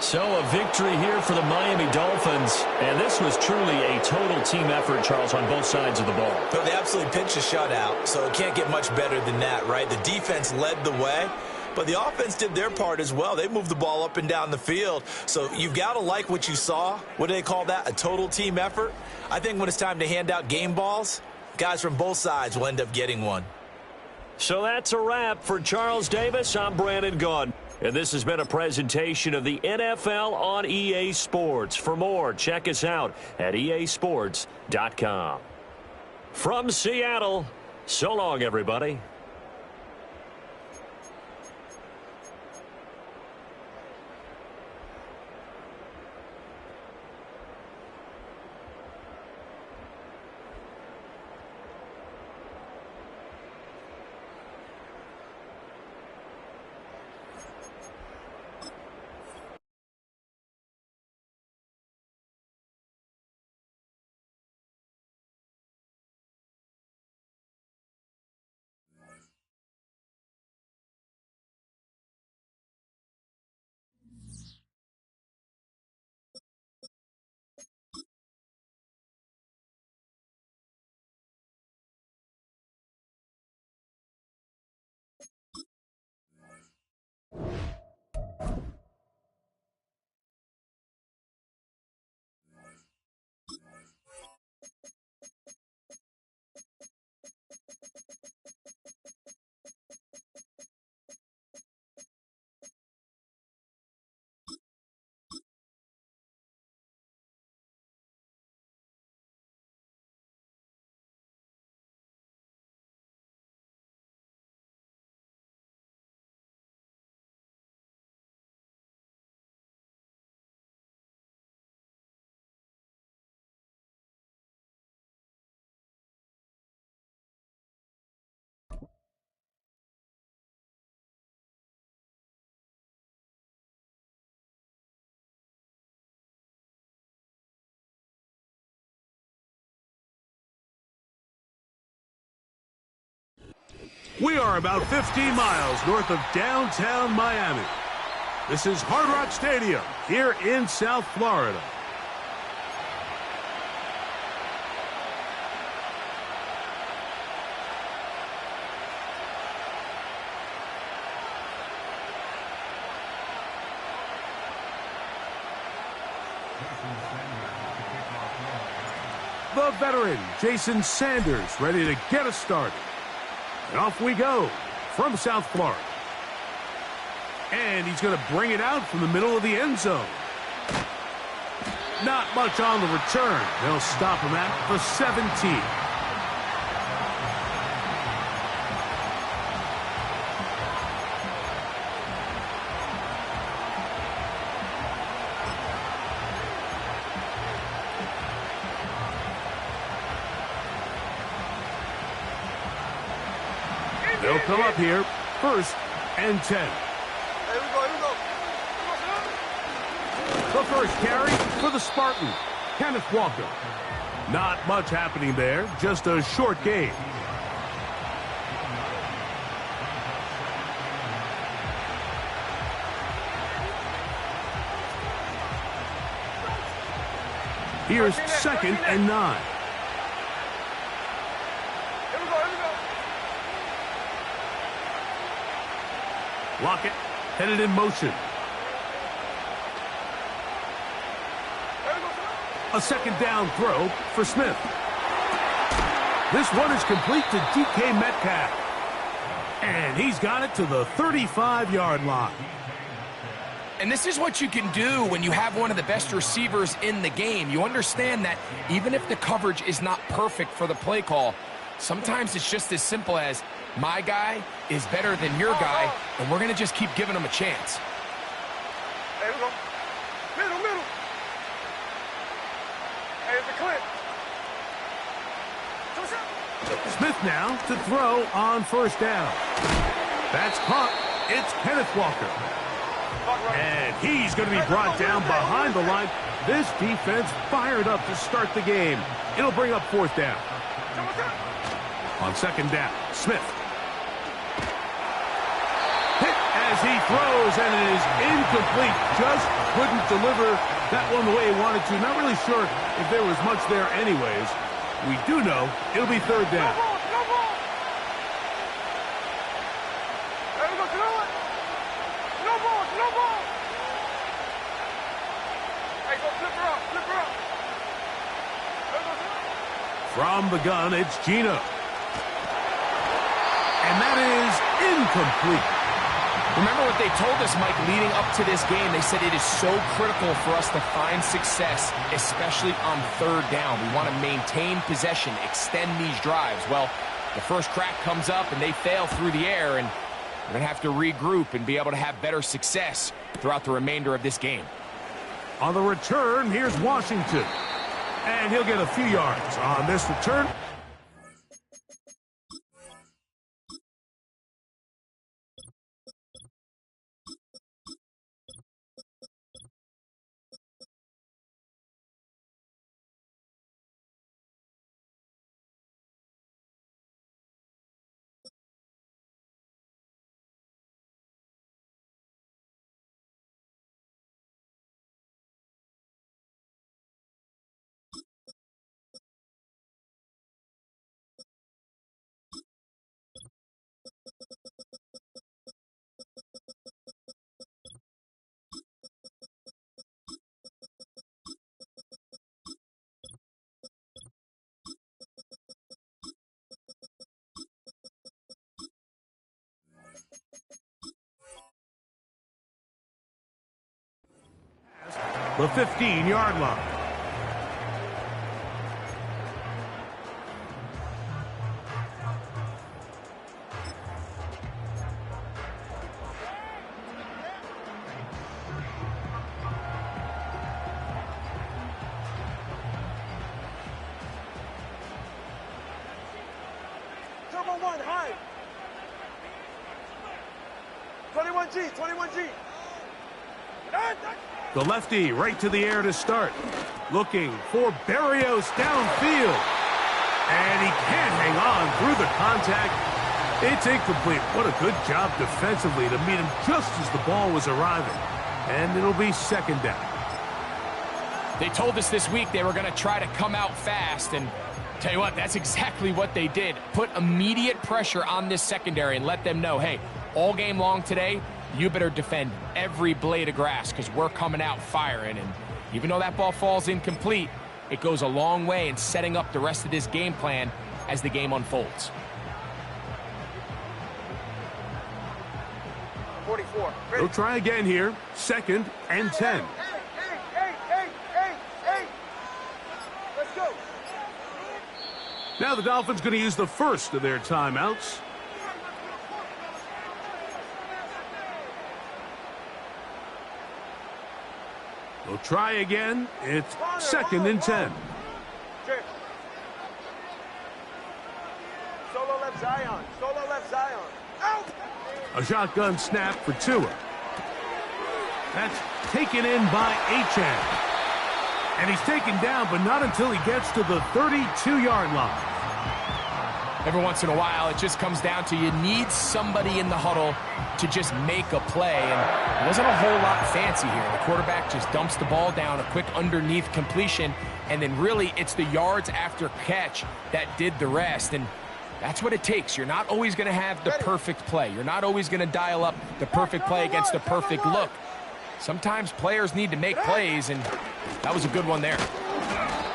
[SPEAKER 1] So a victory here for the Miami Dolphins. And this was truly a total team effort, Charles, on both sides of the ball.
[SPEAKER 3] But they absolutely pitched a shutout, so it can't get much better than that, right? The defense led the way, but the offense did their part as well. They moved the ball up and down the field. So you've got to like what you saw. What do they call that? A total team effort? I think when it's time to hand out game balls, guys from both sides will end up getting one.
[SPEAKER 1] So that's a wrap for Charles Davis. I'm Brandon Gaudin. And this has been a presentation of the NFL on EA Sports. For more, check us out at easports.com. From Seattle, so long, everybody.
[SPEAKER 6] We are about 15 miles north of downtown Miami. This is Hard Rock Stadium here in South Florida. The veteran, Jason Sanders, ready to get us started. And off we go from South Florida. And he's going to bring it out from the middle of the end zone. Not much on the return. They'll stop him at the 17. They'll come up here, 1st and 10.
[SPEAKER 2] Here we go, here we go.
[SPEAKER 6] The first carry for the Spartan, Kenneth Walker. Not much happening there, just a short gain. Here's 2nd and 9. Lockett headed in motion. A 2nd down throw for Smith. This one is complete to DK Metcalf. And he's got it to the 35-yard line.
[SPEAKER 7] And this is what you can do when you have one of the best receivers in the game. You understand that even if the coverage is not perfect for the play call, sometimes it's just as simple as my guy is better than your guy, and we're going to just keep giving him a chance.
[SPEAKER 2] There we go. Middle, middle. Hey, it's a clip.
[SPEAKER 6] Smith now to throw on 1st down. That's caught. It's Kenneth Walker. And he's going to be brought down behind the line. This defense fired up to start the game. It'll bring up 4th down. On 2nd down, Smith. Hit as he throws, and it is incomplete. Just couldn't deliver that one the way he wanted to. Not really sure if there was much there anyways. We do know it'll be 3rd down.
[SPEAKER 2] No ball. There we go, throw it. No ball, no ball. Hey, go flip her up, flip her up. There we go, throw it.
[SPEAKER 6] From the gun, it's Gino. And that is incomplete.
[SPEAKER 7] Remember what they told us, Mike, leading up to this game. They said it is so critical for us to find success, especially on 3rd down. We want to maintain possession, extend these drives. Well, the first crack comes up, and they fail through the air, and we're going to have to regroup and be able to have better success throughout the remainder of this game.
[SPEAKER 6] On the return, here's Washington. And he'll get a few yards on this return. The 15-yard line.
[SPEAKER 2] Turbo 1, high. 21G, 21G.
[SPEAKER 6] The lefty right to the air to start. Looking for Berrios downfield. And he can't hang on through the contact. It's incomplete. What a good job defensively to meet him just as the ball was arriving. And it'll be second down.
[SPEAKER 7] They told us this week they were going to try to come out fast, and tell you what, that's exactly what they did. Put immediate pressure on this secondary and let them know, hey, all game long today, you better defend every blade of grass because we're coming out firing. And even though that ball falls incomplete, it goes a long way in setting up the rest of this game plan as the game unfolds.
[SPEAKER 2] 44.
[SPEAKER 6] They'll try again here. Second and 10.
[SPEAKER 2] Let's go.
[SPEAKER 6] Now the Dolphins going to use the first of their timeouts. They'll try again. It's second and 10.
[SPEAKER 2] Solo left Zion. Solo left Zion. Out.
[SPEAKER 6] A shotgun snap for Tua. That's taken in by Achane. And he's taken down, but not until he gets to the 32-yard line.
[SPEAKER 7] Every once in a while, it just comes down to you need somebody in the huddle to just make a play. And it wasn't a whole lot fancy here. The quarterback just dumps the ball down, a quick underneath completion, and then really it's the yards after catch that did the rest. And that's what it takes. You're not always going to have the perfect play. You're not always going to dial up the perfect play against the perfect look. Sometimes players need to make plays, and that was a good one there.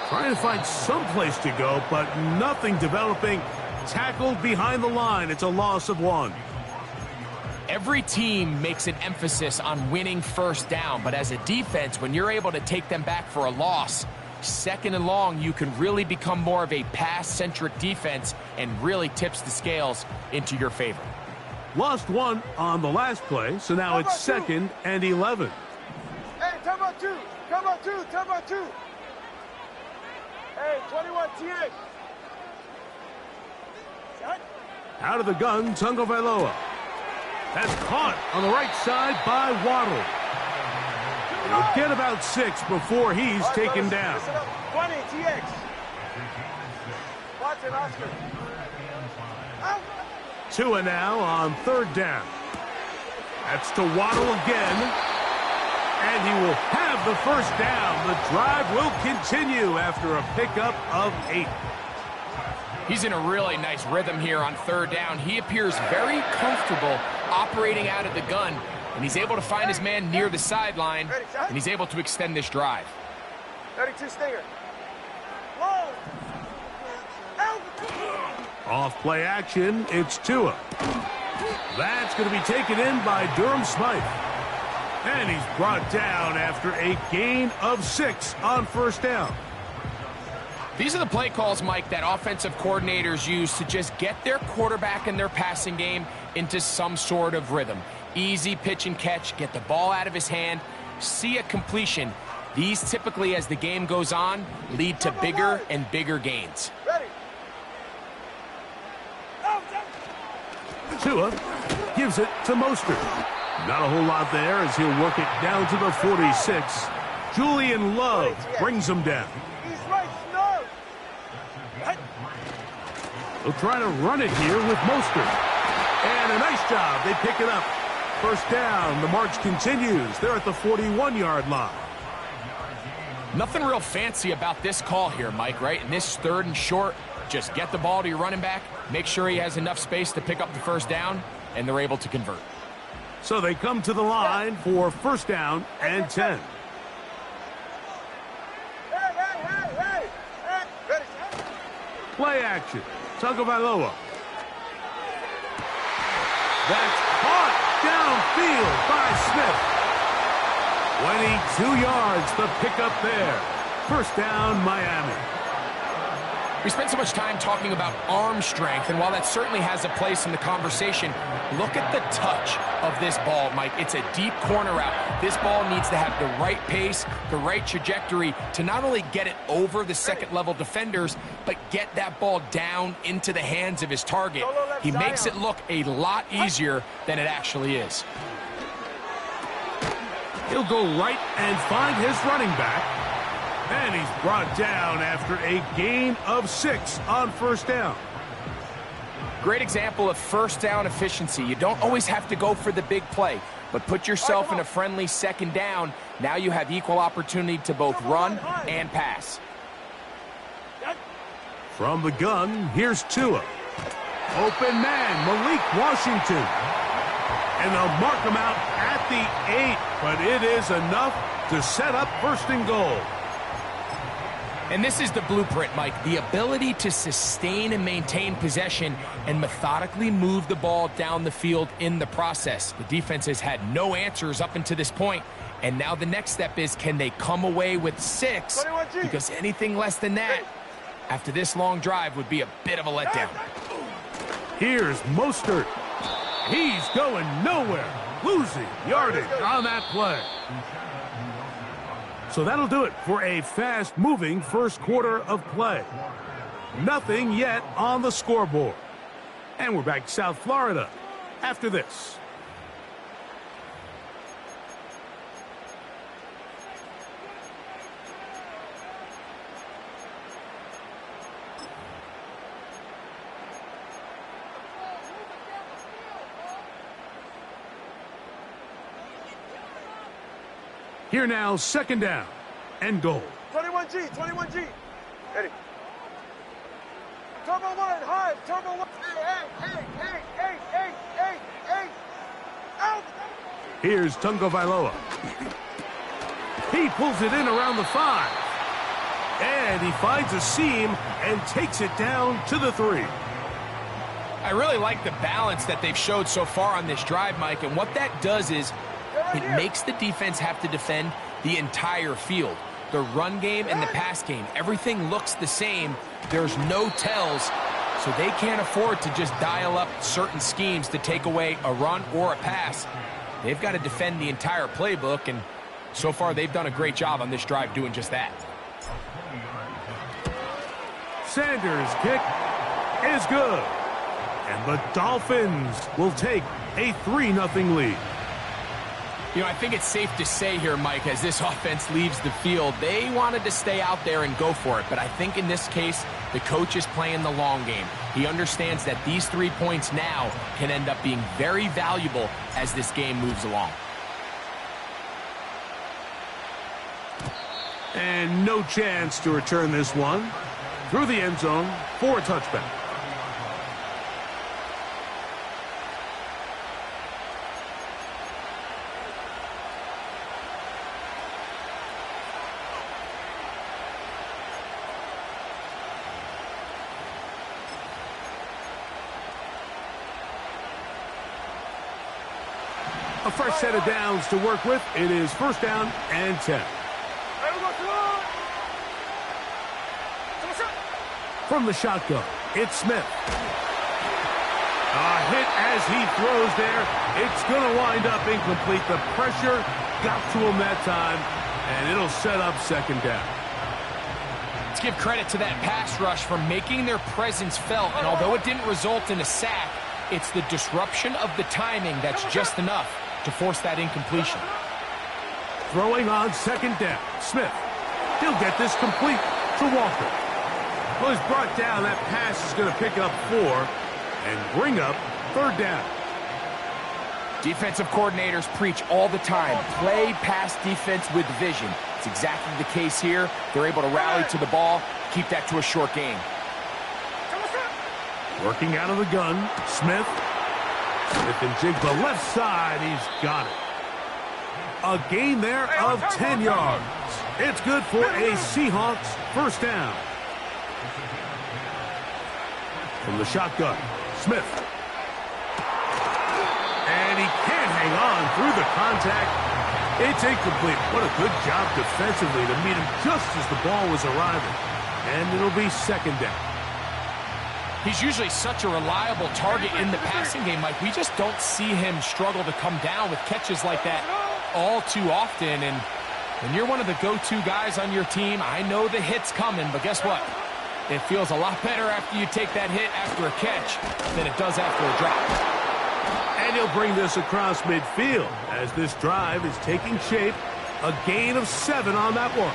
[SPEAKER 6] Trying to find some place to go, but nothing developing. Tackled behind the line. It's a loss of 1.
[SPEAKER 7] Every team makes an emphasis on winning first down, but as a defense, when you're able to take them back for a loss, second and long, you can really become more of a pass-centric defense and really tips the scales into your favor.
[SPEAKER 6] Lost 1 on the last play, so now it's second and 11.
[SPEAKER 2] Hey, time about 2. Time about 2. Time about 2. Hey, 21 TX.
[SPEAKER 6] Out of the gun, Tagovailoa. That's caught on the right side by Waddle. He'll get about 6 before he's taken down.
[SPEAKER 2] 20 TX. Watson, Oscar. Out.
[SPEAKER 6] Tua now on third down. That's to Waddle again. And he will have the first down. The drive will continue after a pickup of 8.
[SPEAKER 7] He's in a really nice rhythm here on third down. He appears very comfortable operating out of the gun, and he's able to find his man near the sideline, and he's able to extend this drive.
[SPEAKER 2] 32 Stinger.
[SPEAKER 6] Off play action, it's Tua. That's going to be taken in by Durham Smythe. And he's brought down after a gain of 6 on first down.
[SPEAKER 7] These are the play calls, Mike, that offensive coordinators use to just get their quarterback and their passing game into some sort of rhythm. Easy pitch and catch, get the ball out of his hand, see a completion. These typically, as the game goes on, lead to bigger and bigger gains.
[SPEAKER 6] Tua gives it to Mostert. Not a whole lot there as he'll work it down to the 46. Julian Love brings him down. They'll try to run it here with Mostert. And a nice job. They pick it up. First down. The march continues. They're at the 41-yard line.
[SPEAKER 7] Nothing real fancy about this call here, Mike, right? In this third and short, just get the ball to your running back, make sure he has enough space to pick up the first down, and they're able to convert.
[SPEAKER 6] So they come to the line for first down and 10. Play action. Tagovailoa. That's caught downfield by Smith. 22 yards, the pickup there. First down, Miami.
[SPEAKER 7] We spent so much time talking about arm strength, and while that certainly has a place in the conversation, look at the touch of this ball, Mike. It's a deep corner route. This ball needs to have the right pace, the right trajectory to not only get it over the second-level defenders, but get that ball down into the hands of his target. He makes it look a lot easier than it actually is.
[SPEAKER 6] He'll go right and find his running back. And he's brought down after a gain of 6 on first down.
[SPEAKER 7] Great example of first down efficiency. You don't always have to go for the big play, but put yourself in a friendly second down. Now you have equal opportunity to both run and pass.
[SPEAKER 6] From the gun, here's Tua. Open man, Malik Washington. And they'll mark him out at the 8, but it is enough to set up first and goal.
[SPEAKER 7] And this is the blueprint, Mike. The ability to sustain and maintain possession and methodically move the ball down the field in the process. The defense has had no answers up until this point. And now the next step is, can they come away with 6? Because anything less than that, after this long drive, would be a bit of a letdown.
[SPEAKER 6] Here's Mostert. He's going nowhere. Losing yardage on that play. So that'll do it for a fast-moving first quarter of play. Nothing yet on the scoreboard. And we're back to South Florida after this. Here now, second down and goal.
[SPEAKER 2] 21G, 21G. Ready. Turbo 1, high, turbo 1. Hey. Out.
[SPEAKER 6] Here's Tagovailoa. He pulls it in around the 5. And he finds a seam and takes it down to the 3.
[SPEAKER 7] I really like the balance that they've showed so far on this drive, Mike, and what that does is it makes the defense have to defend the entire field. The run game and the pass game, everything looks the same. There's no tells, so they can't afford to just dial up certain schemes to take away a run or a pass. They've got to defend the entire playbook, and so far they've done a great job on this drive doing just that.
[SPEAKER 6] Sanders' kick is good. And the Dolphins will take a 3-0 lead.
[SPEAKER 7] You know, I think it's safe to say here, Mike, as this offense leaves the field, they wanted to stay out there and go for it. But I think in this case, the coach is playing the long game. He understands that these 3 points now can end up being very valuable as this game moves along.
[SPEAKER 6] And no chance to return this one. Through the end zone for a touchback. A fresh set of downs to work with. It is first down and 10. From the shotgun, it's Smith. A hit as he throws there. It's going to wind up incomplete. The pressure got to him that time, and it'll set up second down.
[SPEAKER 7] Let's give credit to that pass rush for making their presence felt, and although it didn't result in a sack, it's the disruption of the timing that's just enough to force that incompletion.
[SPEAKER 6] Throwing on second down, Smith. He'll get this complete to Walker. Well, he's brought down. That pass is going to pick up 4 and bring up third down.
[SPEAKER 7] Defensive coordinators preach all the time, play pass defense with vision. It's exactly the case here. They're able to rally to the ball, keep that to a short game.
[SPEAKER 6] Working out of the gun, Smith. Smith and jig the left side. He's got it. A gain there of 10 yards. It's good for a Seahawks first down. From the shotgun, Smith. And he can't hang on through the contact. It's incomplete. What a good job defensively to meet him just as the ball was arriving. And it'll be second down.
[SPEAKER 7] He's usually such a reliable target in the passing game, Mike. We just don't see him struggle to come down with catches like that all too often. And when you're one of the go-to guys on your team, I know the hit's coming, but guess what? It feels a lot better after you take that hit after a catch than it does after a drop.
[SPEAKER 6] And he'll bring this across midfield as this drive is taking shape. A gain of 7 on that one.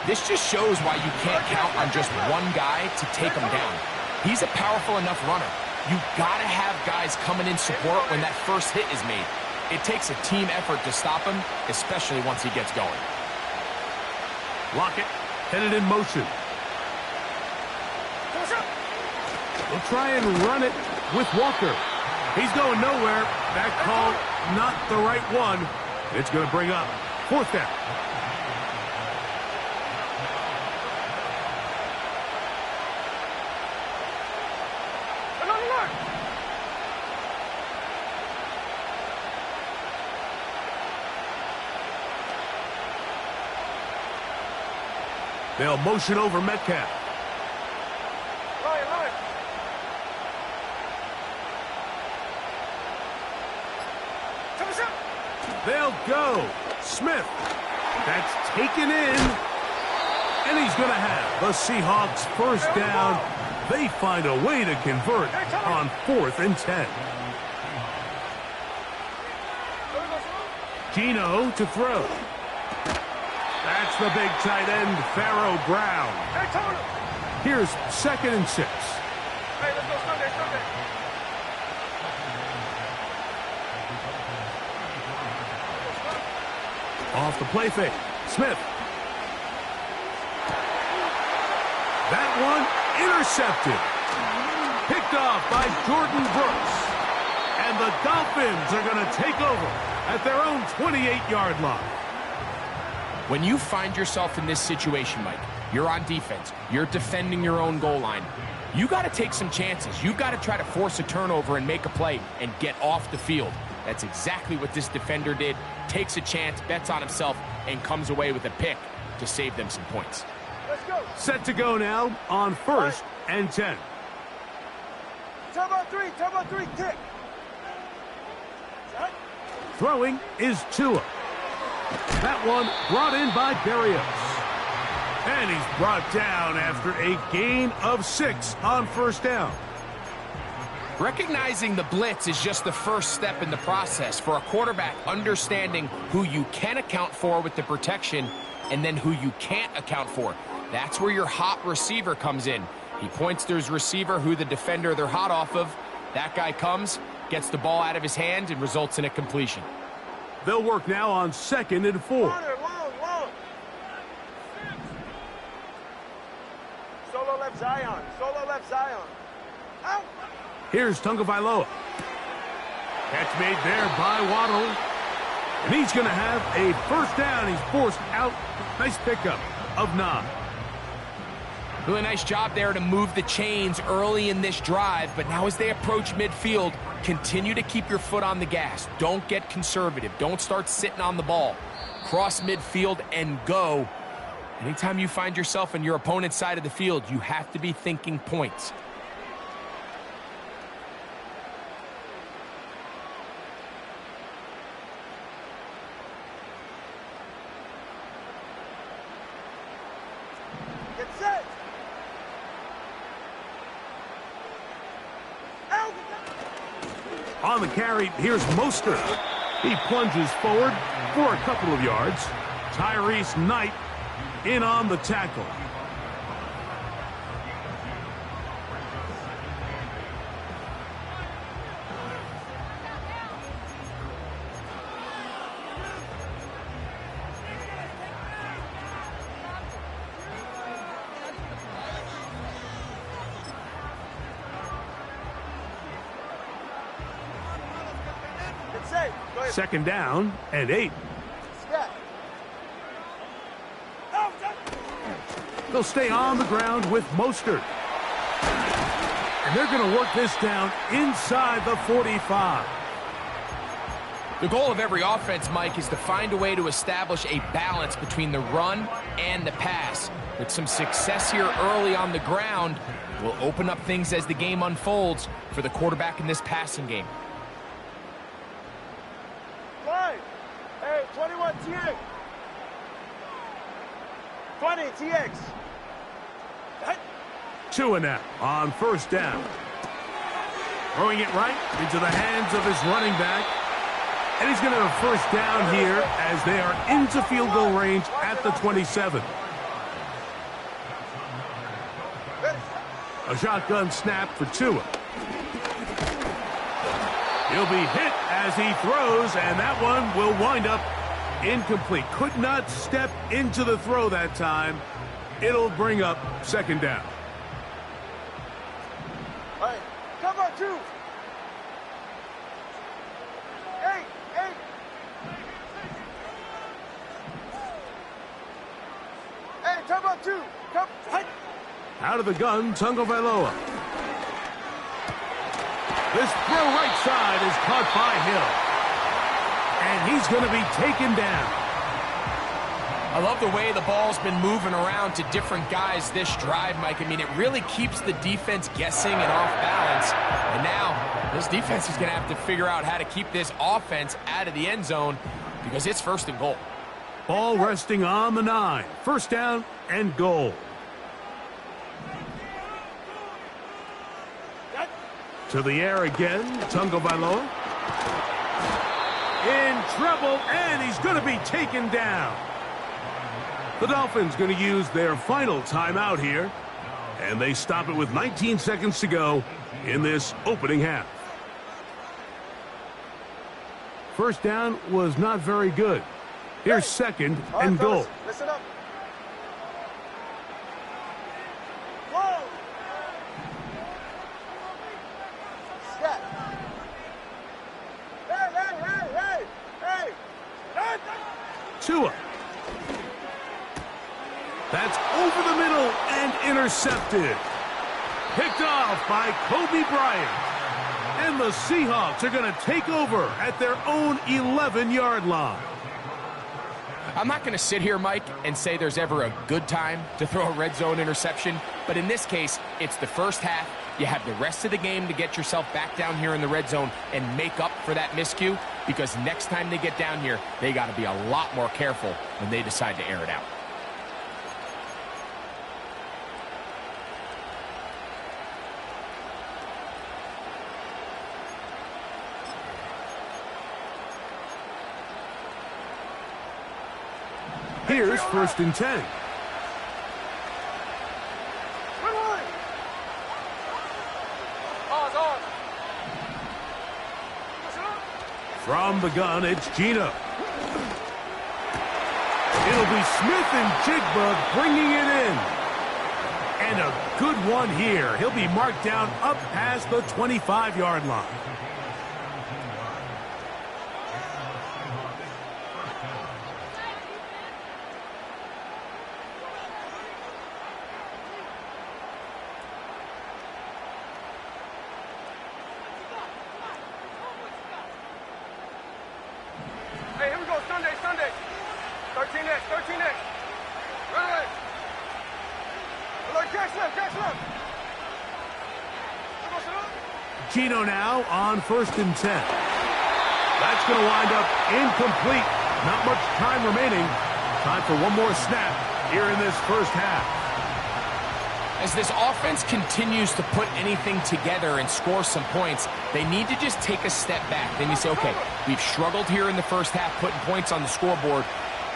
[SPEAKER 7] This just shows why you can't count on just one guy to take him down. He's a powerful enough runner. You got to have guys coming in support when that first hit is made. It takes a team effort to stop him, especially once he gets going.
[SPEAKER 6] Lockett headed in motion. They'll try and run it with Walker. He's going nowhere. That call, not the right one. It's going to bring up 4th down. They'll motion over Metcalf. They'll go. Smith. That's taken in. And he's going to have the Seahawks first down. They find a way to convert on 4th and 10. Geno to throw. That's the big tight end, Pharaoh Brown. Here's 2nd and 6. Off the play fake. Smith. That one intercepted. Picked off by Jordan Brooks. And the Dolphins are going to take over at their own 28-yard line.
[SPEAKER 7] When you find yourself in this situation, Mike, you're on defense, you're defending your own goal line, you got to take some chances. You got to try to force a turnover and make a play and get off the field. That's exactly what this defender did. Takes a chance, bets on himself, and comes away with a pick to save them some points.
[SPEAKER 2] Let's go.
[SPEAKER 6] Set to go now on 1st and 10.
[SPEAKER 2] Turbo 3, tick.
[SPEAKER 6] Throwing is Tua. That one brought in by Berrios. And he's brought down after a gain of 6 on 1st down.
[SPEAKER 7] Recognizing the blitz is just the first step in the process for a quarterback, understanding who you can account for with the protection and then who you can't account for. That's where your hot receiver comes in. He points to his receiver, who the defender they're hot off of. That guy comes, gets the ball out of his hand, and results in a completion.
[SPEAKER 6] They'll work now on 2nd and 4.
[SPEAKER 2] Long. Solo left Zion. Out.
[SPEAKER 6] Here's Tagovailoa. Catch made there by Waddle. And he's going to have a first down. He's forced out. Nice pickup of 9.
[SPEAKER 7] Really nice job there to move the chains early in this drive, but now as they approach midfield, continue to keep your foot on the gas. Don't get conservative. Don't start sitting on the ball. Cross midfield and go. Anytime you find yourself on your opponent's side of the field, you have to be thinking points.
[SPEAKER 2] Get set. Out.
[SPEAKER 6] On the carry, here's Mostert. He plunges forward for a couple of yards. Tyrese Knight in on the tackle.
[SPEAKER 2] Get set. Go ahead.
[SPEAKER 6] 2nd down and 8.
[SPEAKER 2] Step.
[SPEAKER 6] They'll stay on the ground with Mostert. And they're going to work this down inside the 45.
[SPEAKER 7] The goal of every offense, Mike, is to find a way to establish a balance between the run and the pass. With some success here early on the ground, will open up things as the game unfolds for the quarterback in this passing game.
[SPEAKER 2] Line. Hey, 21 TX. 20 TX.
[SPEAKER 6] Tua now on 1st down. Throwing it right into the hands of his running back. And he's going to have a first down here as they are into field goal range at the 27. A shotgun snap for Tua. He'll be hit as he throws, and that one will wind up incomplete. Could not step into the throw that time. It'll bring up second down.
[SPEAKER 2] All right, cover 2. 8. Hey, cover 2. Come.
[SPEAKER 6] Out of the gun, Tagovailoa. This throw right side is caught by Hill. And he's going to be taken down.
[SPEAKER 7] I love the way the ball's been moving around to different guys this drive, Mike. I mean, it really keeps the defense guessing and off balance. And now, this defense is going to have to figure out how to keep this offense out of the end zone because it's 1st and goal.
[SPEAKER 6] Ball resting on the 9. First down and goal. To the air again, Tagovailoa. In trouble, and he's going to be taken down. The Dolphins going to use their final timeout here, and they stop it with 19 seconds to go in this opening half. First down was not very good. Here's second and goal.
[SPEAKER 2] Listen up.
[SPEAKER 6] Tua. That's over the middle and intercepted. Picked off by Kobe Bryant. And the Seahawks are going to take over at their own 11-yard line.
[SPEAKER 7] I'm not going to sit here, Mike, and say there's ever a good time to throw a red zone interception, but in this case, it's the first half. You have the rest of the game to get yourself back down here in the red zone and make up for that miscue, because next time they get down here, they got to be a lot more careful when they decide to air it out.
[SPEAKER 6] Here's 1st and 10. From the gun, it's Gino. It'll be Smith and Jigba bringing it in. And a good one here. He'll be marked down up past the 25-yard line.
[SPEAKER 2] Hey, here we go. Sunday. 13 next. Run away. Alert, catch left.
[SPEAKER 6] Gino now on 1st and 10. That's going to wind up incomplete. Not much time remaining. Time for one more snap here in this first half.
[SPEAKER 7] As this offense continues to put anything together and score some points, they need to just take a step back. Then you say, okay, we've struggled here in the first half putting points on the scoreboard.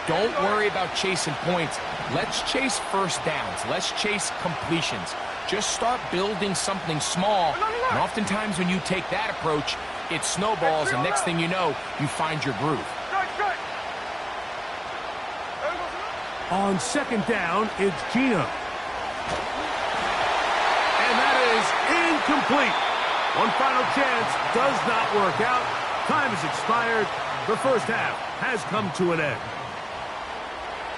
[SPEAKER 7] Don't worry about chasing points. Let's chase first downs. Let's chase completions. Just start building something small. And oftentimes when you take that approach, it snowballs, and next thing you know, you find your groove.
[SPEAKER 6] On 2nd down, it's Gino. And that is incomplete. One final chance does not work out. Time has expired. The first half has come to an end.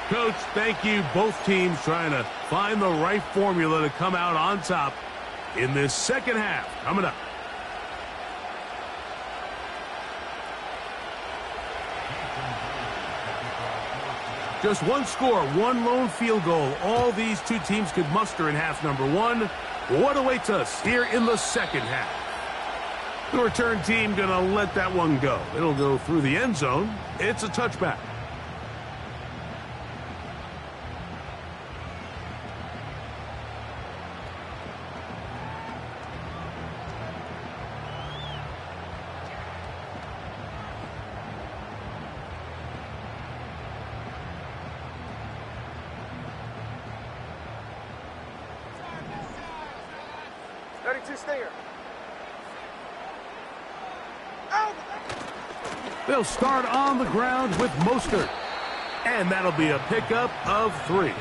[SPEAKER 6] Coach, thank you. Both teams trying to find the right formula to come out on top in this second half. Coming up. Just one score, one lone field goal. All these two teams could muster in half number 1. What awaits us here in the second half? The return team going to let that one go. It'll go through the end zone. It's a touchback.
[SPEAKER 2] 32 Stinger. Out!
[SPEAKER 6] They'll start on the ground with Mostert. And that'll be a pickup of 3.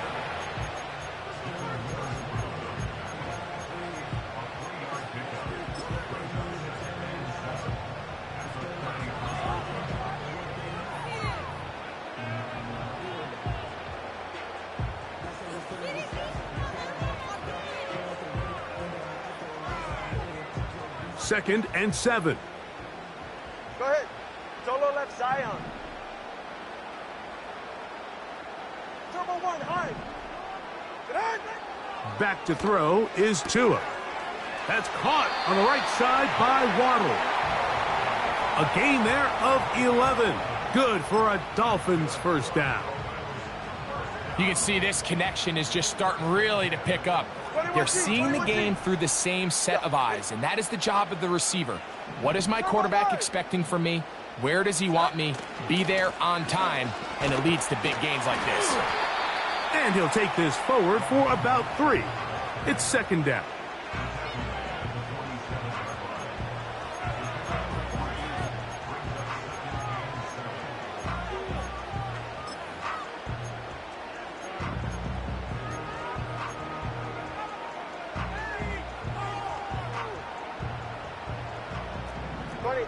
[SPEAKER 6] Second and 7.
[SPEAKER 2] Go ahead. Solo left Zion. Turbo 1, high.
[SPEAKER 6] Back to throw is Tua. That's caught on the right side by Waddle. A gain there of 11. Good for a Dolphins first down.
[SPEAKER 7] You can see this connection is just starting really to pick up. They're seeing the game through the same set of eyes, and that is the job of the receiver. What is my quarterback expecting from me? Where does he want me? Be there on time, and it leads to big gains like this.
[SPEAKER 6] And he'll take this forward for about 3. It's second down.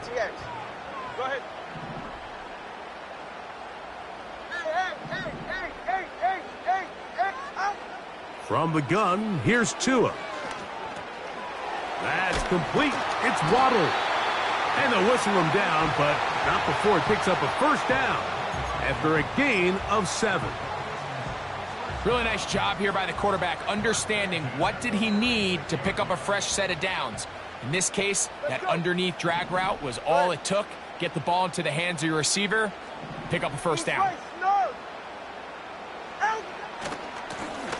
[SPEAKER 2] TX. Go ahead. Hey, out.
[SPEAKER 6] From the gun, here's Tua. That's complete. It's Waddle. And they'll whistle him down, but not before it picks up a first down after a gain of 7.
[SPEAKER 7] Really nice job here by the quarterback, understanding what did he need to pick up a fresh set of downs. In this case, that underneath drag route was all it took. Get the ball into the hands of your receiver, pick up a first down.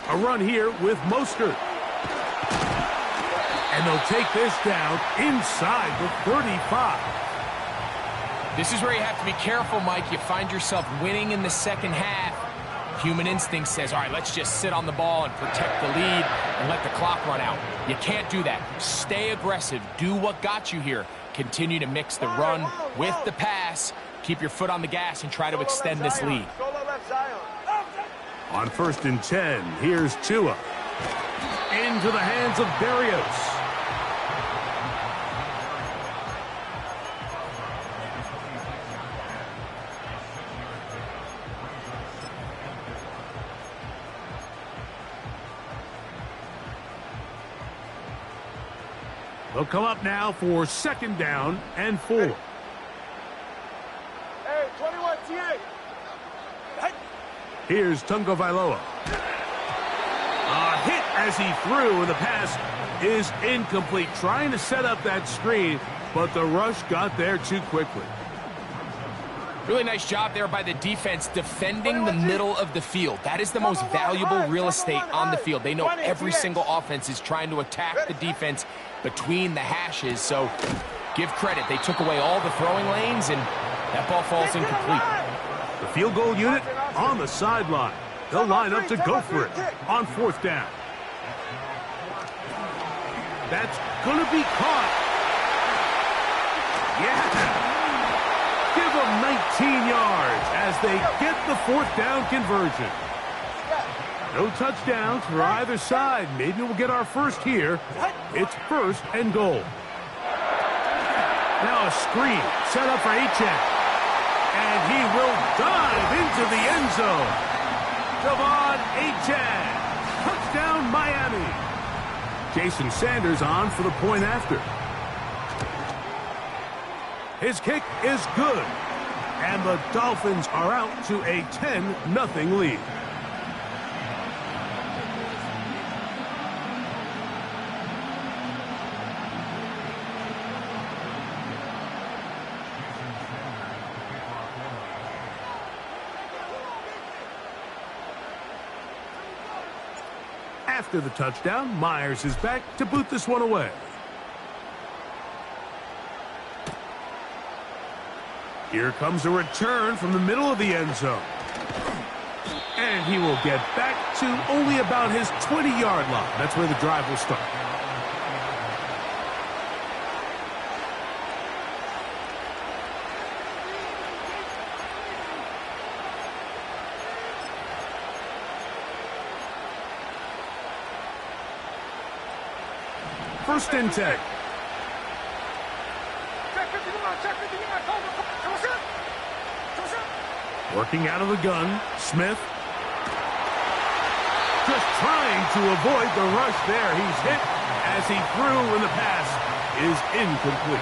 [SPEAKER 6] A run here with Mostert. And they'll take this down inside the 35.
[SPEAKER 7] This is where you have to be careful, Mike. You find yourself winning in the second half. Human instinct says, all right, let's just sit on the ball and protect the lead and let the clock run out. You can't do that. Stay aggressive. Do what got you here. Continue to mix the run with the pass. Keep your foot on the gas and try to extend this lead.
[SPEAKER 6] On first and 10, here's Tua. Into the hands of Berrios. They'll come up now for second down and 4.
[SPEAKER 2] Hey, 21 TA.
[SPEAKER 6] Here's Tunga Vailoa. A hit as he threw, and the pass is incomplete. Trying to set up that screen, but the rush got there too quickly.
[SPEAKER 7] Really nice job there by the defense defending the middle of the field. That is the most valuable real estate on the field. They know every single offense is trying to attack the defense between the hashes, so give credit. They took away all the throwing lanes, and that ball falls incomplete.
[SPEAKER 6] The field goal unit on the sideline. They'll line up to go for it on fourth down. That's going to be caught. Yeah. Give them 19 yards as they get the fourth down conversion. No touchdowns for either side. Maybe we'll get our first here. It's first and goal. Now a screen set up for Achane. And he will dive into the end zone. Devon Achane. Touchdown, Miami. Jason Sanders on for the point after. His kick is good. And the Dolphins are out to a 10-0 lead. After the touchdown, Myers is back to boot this one away. Here comes a return from the middle of the end zone. And he will get back to only about his 20-yard line. That's where the drive will start. first and 10. Working out of the gun, Smith. Just trying to avoid the rush there. He's hit as he threw, and the pass is incomplete.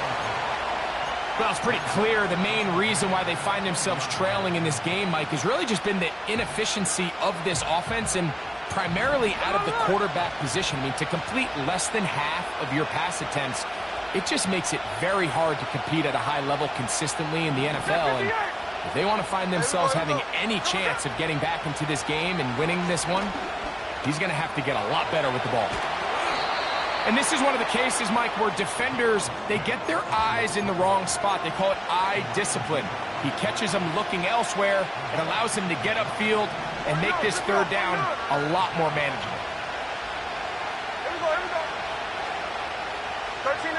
[SPEAKER 7] Well, it's pretty clear the main reason why they find themselves trailing in this game, Mike, has really just been the inefficiency of this offense and primarily out of the quarterback position. I mean, to complete less than half of your pass attempts, it just makes it very hard to compete at a high level consistently in the NFL. And if they want to find themselves having any chance of getting back into this game and winning this one, he's going to have to get a lot better with the ball. And this is one of the cases, Mike, where defenders, they get their eyes in the wrong spot. They call it eye discipline. He catches them looking elsewhere. It allows him to get upfield and make this third down a lot more manageable.
[SPEAKER 2] Here we go. 13 in.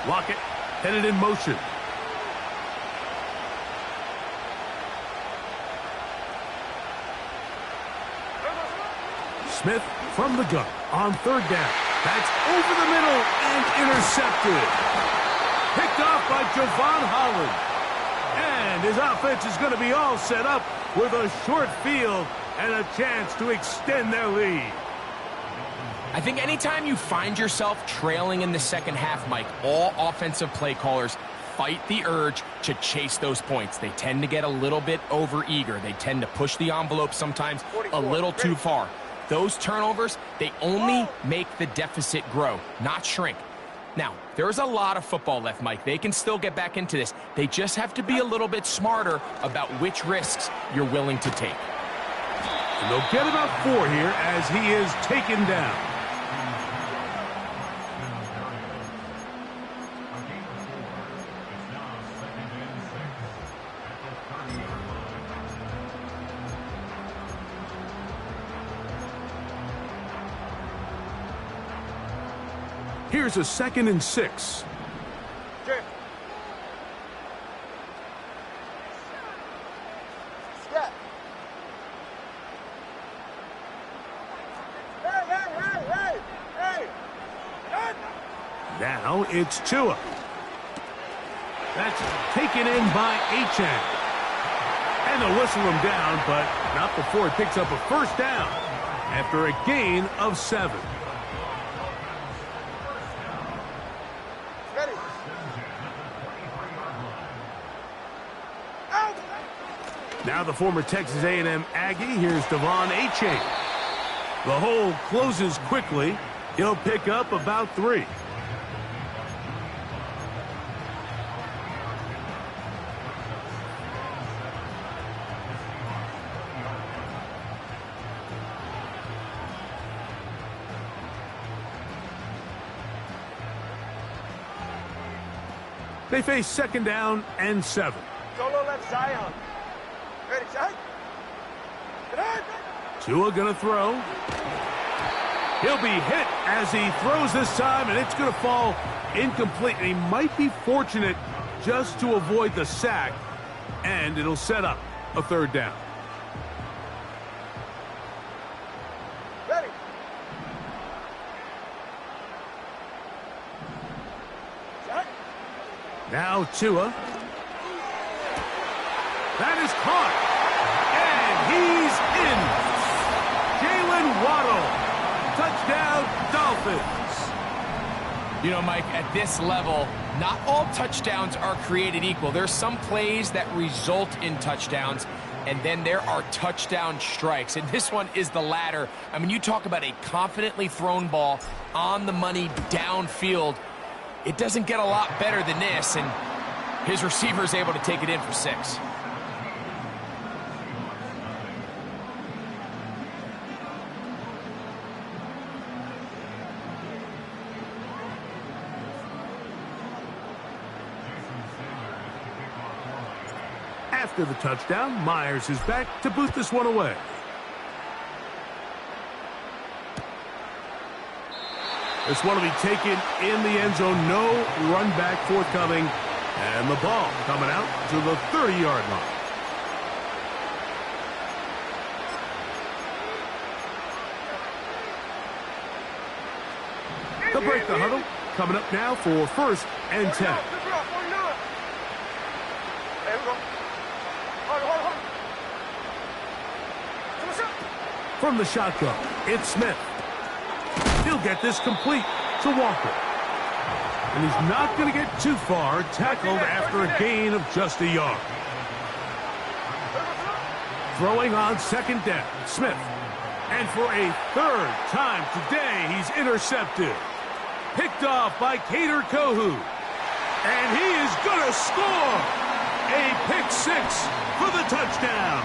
[SPEAKER 6] Lockett headed in motion. Smith from the gun on third down. That's over the middle and intercepted. Picked off by Javon Holland. And his offense is going to be all set up with a short field and a chance to extend their lead.
[SPEAKER 7] I think anytime you find yourself trailing in the second half, Mike, all offensive play callers fight the urge to chase those points. They tend to get a little bit overeager. They tend to push the envelope sometimes a little too far. Those turnovers, they only make the deficit grow, not shrink. Now, there is a lot of football left, Mike. They can still get back into this. They just have to be a little bit smarter about which risks you're willing to take.
[SPEAKER 6] And they'll get about 4 here as he is taken down. Here's a 2nd and 6.
[SPEAKER 2] Jay. Yeah. Hey.
[SPEAKER 6] Now it's Tua. That's taken in by Achan. And they'll whistle him down, but not before it picks up a first down after a gain of 7. Now the former Texas A&M Aggie. Here's Devon Achane. The hole closes quickly. He'll pick up about 3. They face 2nd down and 7.
[SPEAKER 2] Solo left Zion. Ready, shot.
[SPEAKER 6] Tua gonna throw. He'll be hit as he throws this time, and it's gonna fall incomplete. And he might be fortunate just to avoid the sack, and it'll set up a 3rd down.
[SPEAKER 2] Ready. Shot.
[SPEAKER 6] Now Tua. That is caught. And he's in. Jalen Waddle. Touchdown, Dolphins.
[SPEAKER 7] You know, Mike, at this level, not all touchdowns are created equal. There's some plays that result in touchdowns, and then there are touchdown strikes. And this one is the latter. I mean, you talk about a confidently thrown ball on the money downfield. It doesn't get a lot better than this, and his receiver is able to take it in for 6.
[SPEAKER 6] After the touchdown, Myers is back to boot this one away. This one will be taken in the end zone. No run back forthcoming. And the ball coming out to the 30-yard line. break the huddle. Coming up now for 1st and 10.
[SPEAKER 2] Hey, we go. Hold.
[SPEAKER 6] From the shotgun, it's Smith. He'll get this complete to Walker. And he's not going to get too far, tackled after a gain of just a yard. Throwing on 2nd down, Smith. And for a 3rd time today, he's intercepted. Picked off by Cater Kohu. And he is going to score. A pick 6 for the touchdown.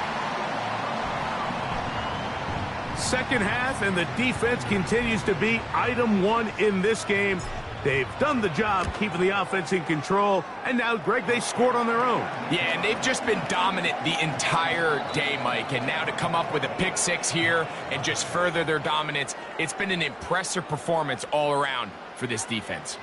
[SPEAKER 6] 2nd half, and the defense continues to be item 1 in this game. They've done the job keeping the offense in control, and now, Greg, they scored on their own.
[SPEAKER 7] Yeah, and they've just been dominant the entire day, Mike, and now to come up with a pick 6 here and just further their dominance, it's been an impressive performance all around for this defense.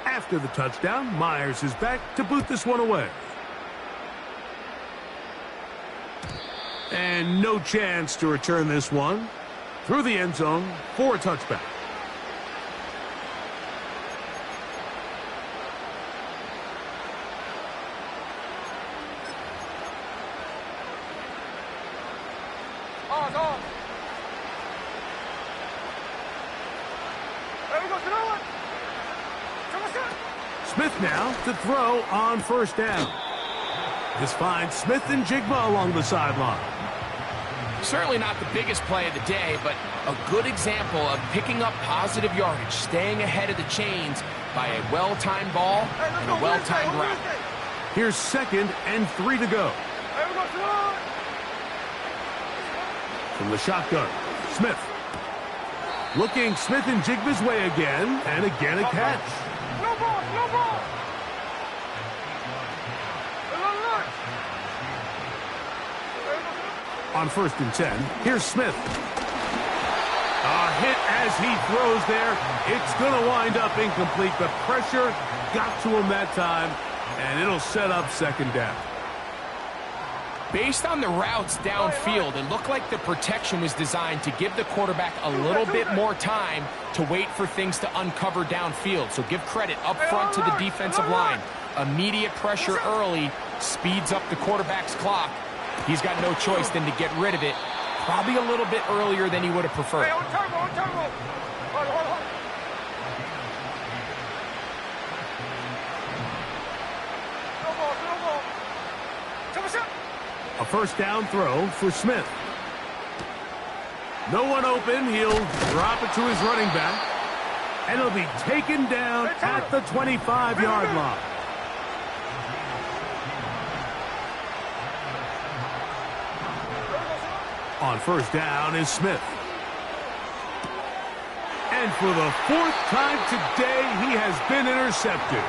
[SPEAKER 6] After the touchdown, Myers is back to boot this one away. And no chance to return this one through the end zone for a touchback. Smith now to throw on 1st down. This finds Smith and Jigma along the sideline.
[SPEAKER 7] Certainly not the biggest play of the day, but a good example of picking up positive yardage, staying ahead of the chains by a well-timed ball and a well-timed route.
[SPEAKER 6] Here's 2nd and 3 to go. From the shotgun, Smith. Looking Smith and Jigma's way again, and again a catch. On 1st and 10, here's Smith. A hit as he throws there. It's going to wind up incomplete. The pressure got to him that time, and it'll set up 2nd down.
[SPEAKER 7] Based on the routes downfield, it looked like the protection was designed to give the quarterback a little bit more time to wait for things to uncover downfield. So give credit up front to the defensive line. Immediate pressure early speeds up the quarterback's clock. He's got no choice than to get rid of it, probably a little bit earlier than he would have preferred.
[SPEAKER 6] A 1st down throw for Smith. No one open. He'll drop it to his running back. And he'll be taken down at the 25-yard line. On 1st down is Smith. And for the 4th time today, he has been intercepted.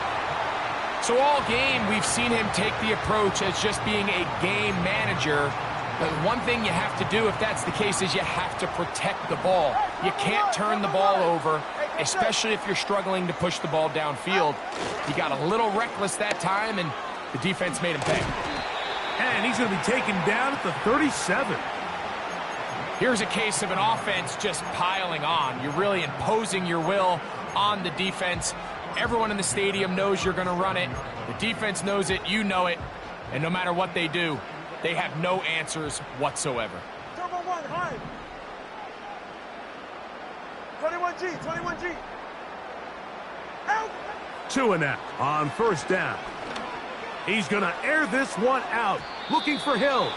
[SPEAKER 7] So all game, we've seen him take the approach as just being a game manager. But one thing you have to do, if that's the case, is you have to protect the ball. You can't turn the ball over, especially if you're struggling to push the ball downfield. He got a little reckless that time, and the defense made him pay.
[SPEAKER 6] And he's going to be taken down at the 37.
[SPEAKER 7] Here's a case of an offense just piling on. You're really imposing your will on the defense. Everyone in the stadium knows you're going to run it. The defense knows it. You know it. And no matter what they do, they have no answers whatsoever.
[SPEAKER 2] Turbo 1, high. 21G, 21G. Out.
[SPEAKER 6] 2 and out on 1st down. He's going to air this one out, looking for Hill.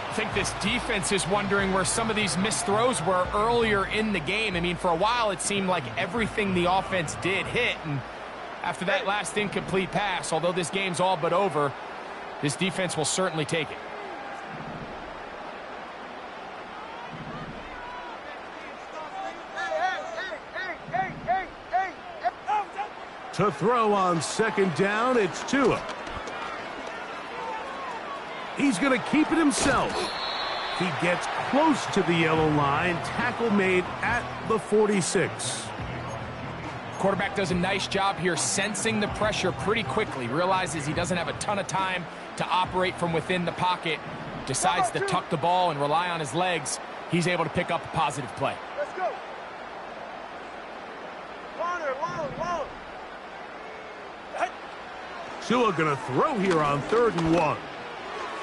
[SPEAKER 7] I think this defense is wondering where some of these missed throws were earlier in the game. I mean, for a while, it seemed like everything the offense did hit. And after that last incomplete pass, although this game's all but over, this defense will certainly take it.
[SPEAKER 6] To throw on 2nd down, it's Tua. He's going to keep it himself. He gets close to the yellow line. Tackle made at the 46.
[SPEAKER 7] Quarterback does a nice job here sensing the pressure pretty quickly. Realizes he doesn't have a ton of time to operate from within the pocket. Decides to tuck the ball and rely on his legs. He's able to pick up a positive play.
[SPEAKER 2] Let's go. Long.
[SPEAKER 6] Tua going to throw here on 3rd and 1.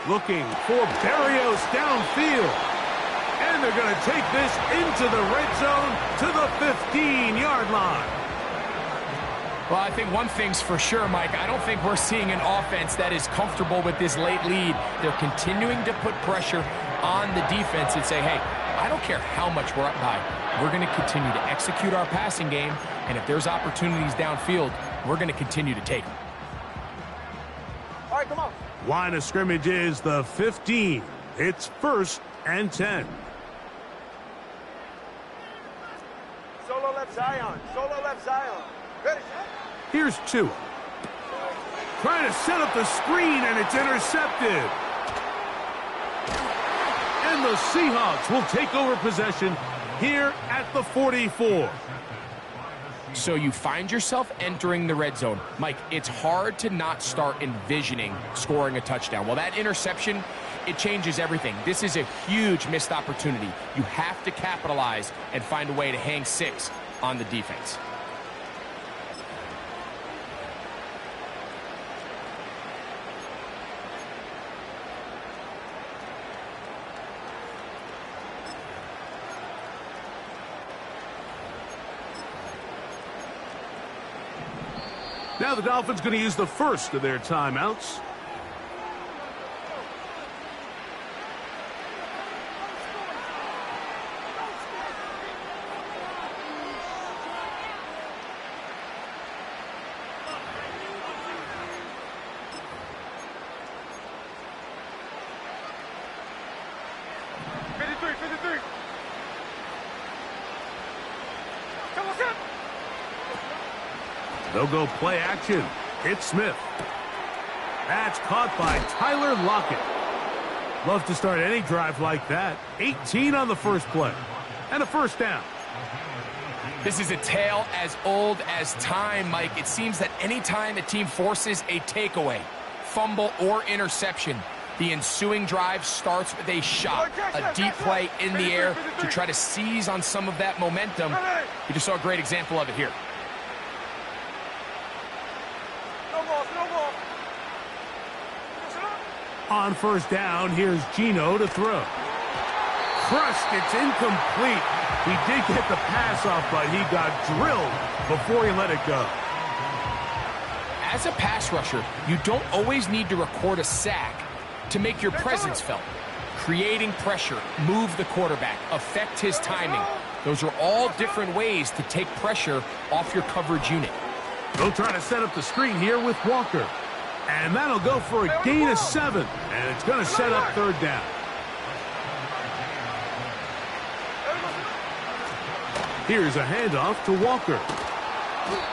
[SPEAKER 6] Looking for Berrios downfield. And they're going to take this into the red zone to the 15-yard line.
[SPEAKER 7] Well, I think one thing's for sure, Mike. I don't think we're seeing an offense that is comfortable with this late lead. They're continuing to put pressure on the defense and say, hey, I don't care how much we're up by. We're going to continue to execute our passing game, and if there's opportunities downfield, we're going to continue to take them.
[SPEAKER 2] All right, come on.
[SPEAKER 6] Line of scrimmage is the 15. It's 1st and 10.
[SPEAKER 2] Solo left Zion. Ready, shot.
[SPEAKER 6] Here's Tua. Trying to set up the screen, and it's intercepted. And the Seahawks will take over possession here at the 44.
[SPEAKER 7] So you find yourself entering the red zone. Mike, it's hard to not start envisioning scoring a touchdown. Well, that interception, it changes everything. This is a huge missed opportunity. You have to capitalize and find a way to hang 6 on the defense.
[SPEAKER 6] Now the Dolphins going to use the first of their timeouts. They'll go play action. It's Smith. That's caught by Tyler Lockett. Love to start any drive like that. 18 on the first play. And a first down.
[SPEAKER 7] This is a tale as old as time, Mike. It seems that anytime a team forces a takeaway, fumble, or interception, the ensuing drive starts with a shot, a deep play in the air to try to seize on some of that momentum. You just saw a great example of it here.
[SPEAKER 6] On first down, here's Geno to throw. Crushed, it's incomplete. He did get the pass off, but he got drilled before he let it go.
[SPEAKER 7] As a pass rusher, you don't always need to record a sack to make your presence felt. Creating pressure, move the quarterback, affect his timing. Those are all different ways to take pressure off your coverage unit.
[SPEAKER 6] They'll try to set up the screen here with Walker. And that'll go for a gain of 7. And it's going to set up 3rd down. Here's a handoff to Walker.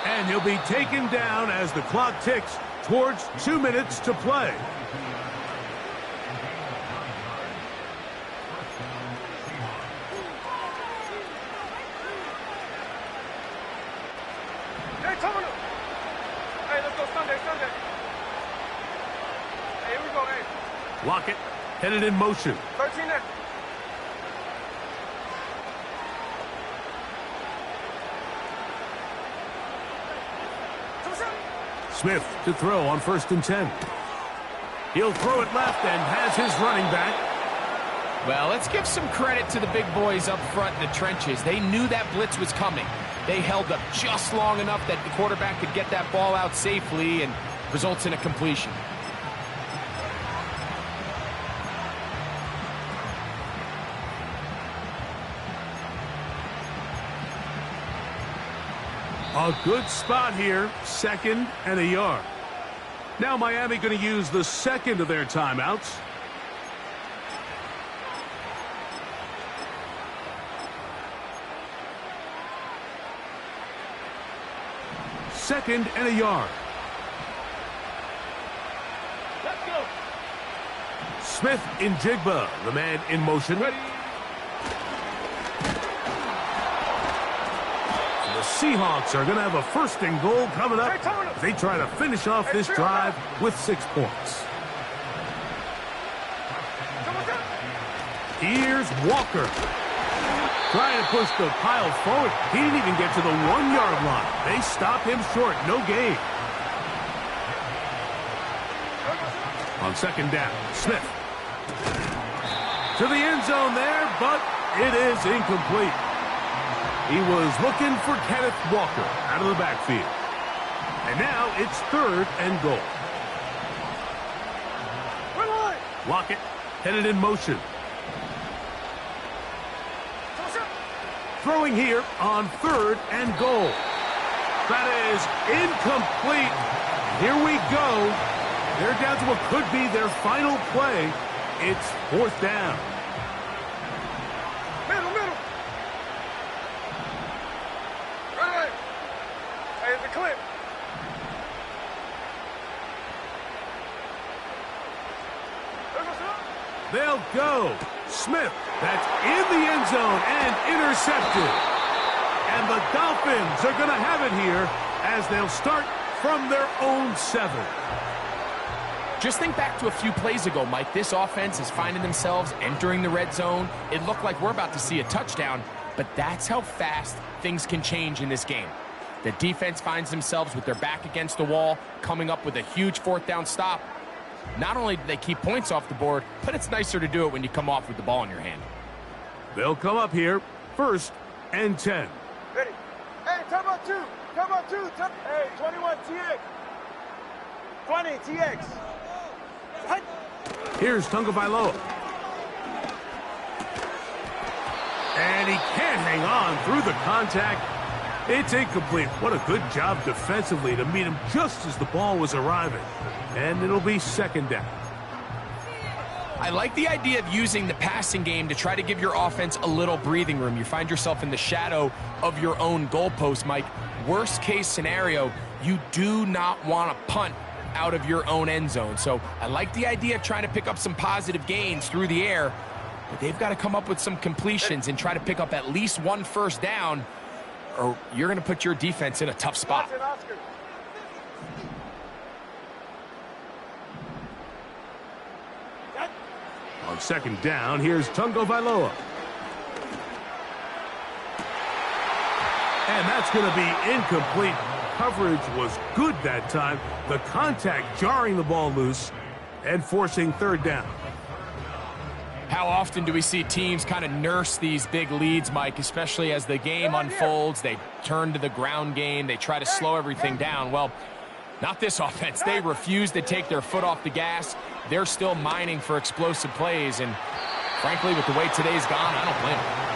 [SPEAKER 6] And he'll be taken down as the clock ticks towards 2 minutes to play. Lockett headed in motion.
[SPEAKER 2] 13 there.
[SPEAKER 6] Smith to throw on 1st and 10. He'll throw it left and has his running back.
[SPEAKER 7] Well, let's give some credit to the big boys up front in the trenches. They knew that blitz was coming. They held up just long enough that the quarterback could get that ball out safely and results in a completion.
[SPEAKER 6] A good spot here, 2nd and a yard. Now Miami going to use the second of their timeouts. Second and a yard.
[SPEAKER 2] Let's go.
[SPEAKER 6] Smith in Jigba, the man in motion.
[SPEAKER 2] Ready.
[SPEAKER 6] The Seahawks are going to have a first and goal coming up as they try to finish off this drive with 6 points. Here's Walker. Trying to push the pile forward. He didn't even get to the 1-yard line. They stop him short. No gain. On second down, Smith. To the end zone there, but it is incomplete. He was looking for Kenneth Walker out of the backfield. And now it's 3rd and goal. Lockett headed in motion. Throwing here on 3rd and goal. That is incomplete. Here we go. They're down to what could be their final play. It's 4th down.
[SPEAKER 2] Middle. Right. Hey, the clip.
[SPEAKER 6] They'll go. Smith, that's in the end zone and intercepted. And the Dolphins are going to have it here as they'll start from their own 7.
[SPEAKER 7] Just think back to a few plays ago, Mike. This offense is finding themselves entering the red zone. It looked like we're about to see a touchdown, but that's how fast things can change in this game. The defense finds themselves with their back against the wall, coming up with a huge 4th down stop. Not only do they keep points off the board, but it's nicer to do it when you come off with the ball in your hand.
[SPEAKER 6] They'll come up here, 1st and 10.
[SPEAKER 2] Ready. Hey, time out 2. Hey, 21 TX. 20 TX.
[SPEAKER 6] Here's Tagovailoa. And he can't hang on through the contact. It's incomplete. What a good job defensively to meet him just as the ball was arriving. And it'll be 2nd down.
[SPEAKER 7] I like the idea of using the passing game to try to give your offense a little breathing room. You find yourself in the shadow of your own goalpost, Mike. Worst case scenario, you do not want to punt out of your own end zone. So I like the idea of trying to pick up some positive gains through the air, but they've got to come up with some completions and try to pick up at least 1 first down, or you're going to put your defense in a tough spot.
[SPEAKER 6] On 2nd down, here's Tagovailoa. And that's going to be incomplete. Coverage was good that time. The contact jarring the ball loose and forcing 3rd down.
[SPEAKER 7] How often do we see teams kind of nurse these big leads, Mike, especially as the game unfolds? They turn to the ground game. They try to slow everything down. Well, not this offense. They refuse to take their foot off the gas. They're still mining for explosive plays. And frankly, with the way today's gone, I don't blame them.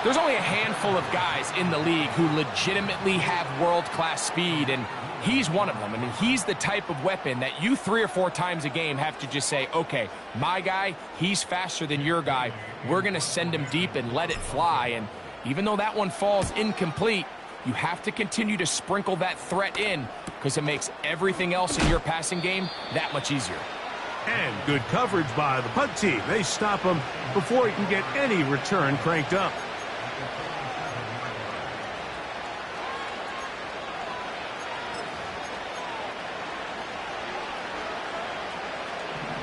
[SPEAKER 7] There's only a handful of guys in the league who legitimately have world-class speed, and he's one of them. I mean, he's the type of weapon that you 3 or 4 times a game have to just say, okay, my guy, he's faster than your guy. We're going to send him deep and let it fly. And even though that one falls incomplete, you have to continue to sprinkle that threat in because it makes everything else in your passing game that much easier.
[SPEAKER 6] And good coverage by the punt team. They stop him before he can get any return cranked up.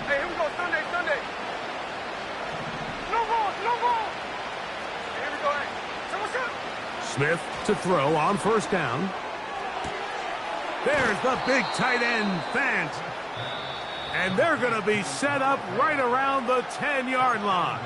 [SPEAKER 2] Hey, here we go. Sunday. No ball. Hey, here we go. Hey, what's up?
[SPEAKER 6] Smith to throw on 1st down. There's the big tight end, Fant. And they're going to be set up right around the 10-yard line.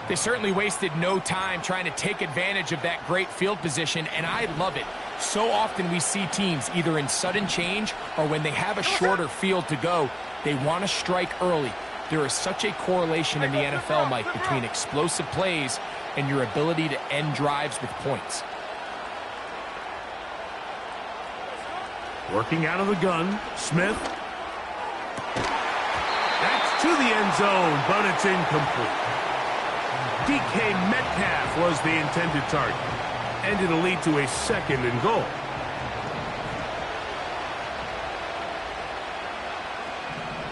[SPEAKER 7] They certainly wasted no time trying to take advantage of that great field position, and I love it. So often we see teams either in sudden change or when they have a shorter field to go, they want to strike early. There is such a correlation in the NFL, Mike, between explosive plays and your ability to end drives with points.
[SPEAKER 6] Working out of the gun, Smith. That's to the end zone, but it's incomplete. DK Metcalf was the intended target, and it'll lead to a 2nd and goal.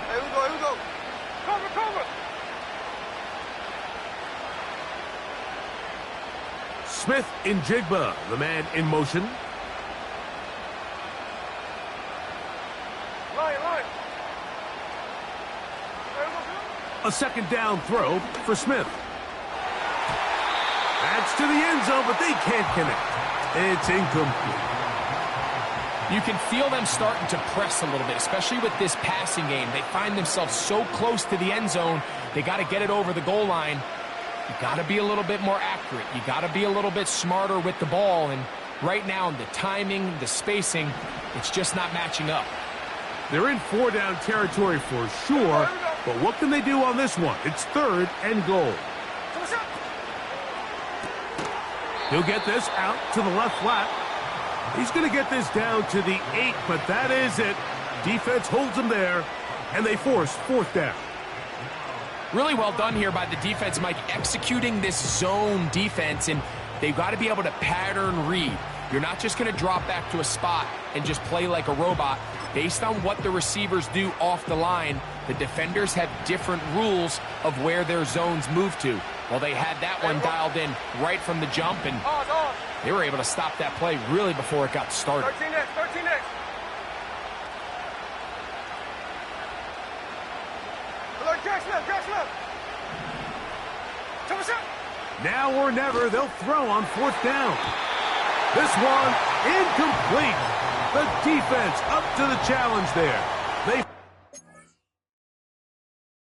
[SPEAKER 2] Here we go.
[SPEAKER 6] Smith in Jigba, the man in motion. A second down throw for Smith. That's to the end zone, but they can't connect. It's incomplete.
[SPEAKER 7] You can feel them starting to press a little bit, especially with this passing game. They find themselves so close to the end zone, they got to get it over the goal line. You got to be a little bit more accurate. You got to be a little bit smarter with the ball. And right now, the timing, the spacing, it's just not matching up.
[SPEAKER 6] They're in 4-down territory for sure, but what can they do on this one? It's 3rd and goal. He'll get this out to the left flat. He's going to get this down to the 8, but that is it. Defense holds him there, and they force 4th down.
[SPEAKER 7] Really well done here by the defense, Mike, executing this zone defense, and they've got to be able to pattern read. You're not just going to drop back to a spot and just play like a robot. Based on what the receivers do off the line, the defenders have different rules of where their zones move to. Well, they had that one dialed in right from the jump, and they were able to stop that play really before it got started.
[SPEAKER 2] 13X.
[SPEAKER 6] Now or never, they'll throw on 4th down. This one, incomplete. The defense up to the challenge there.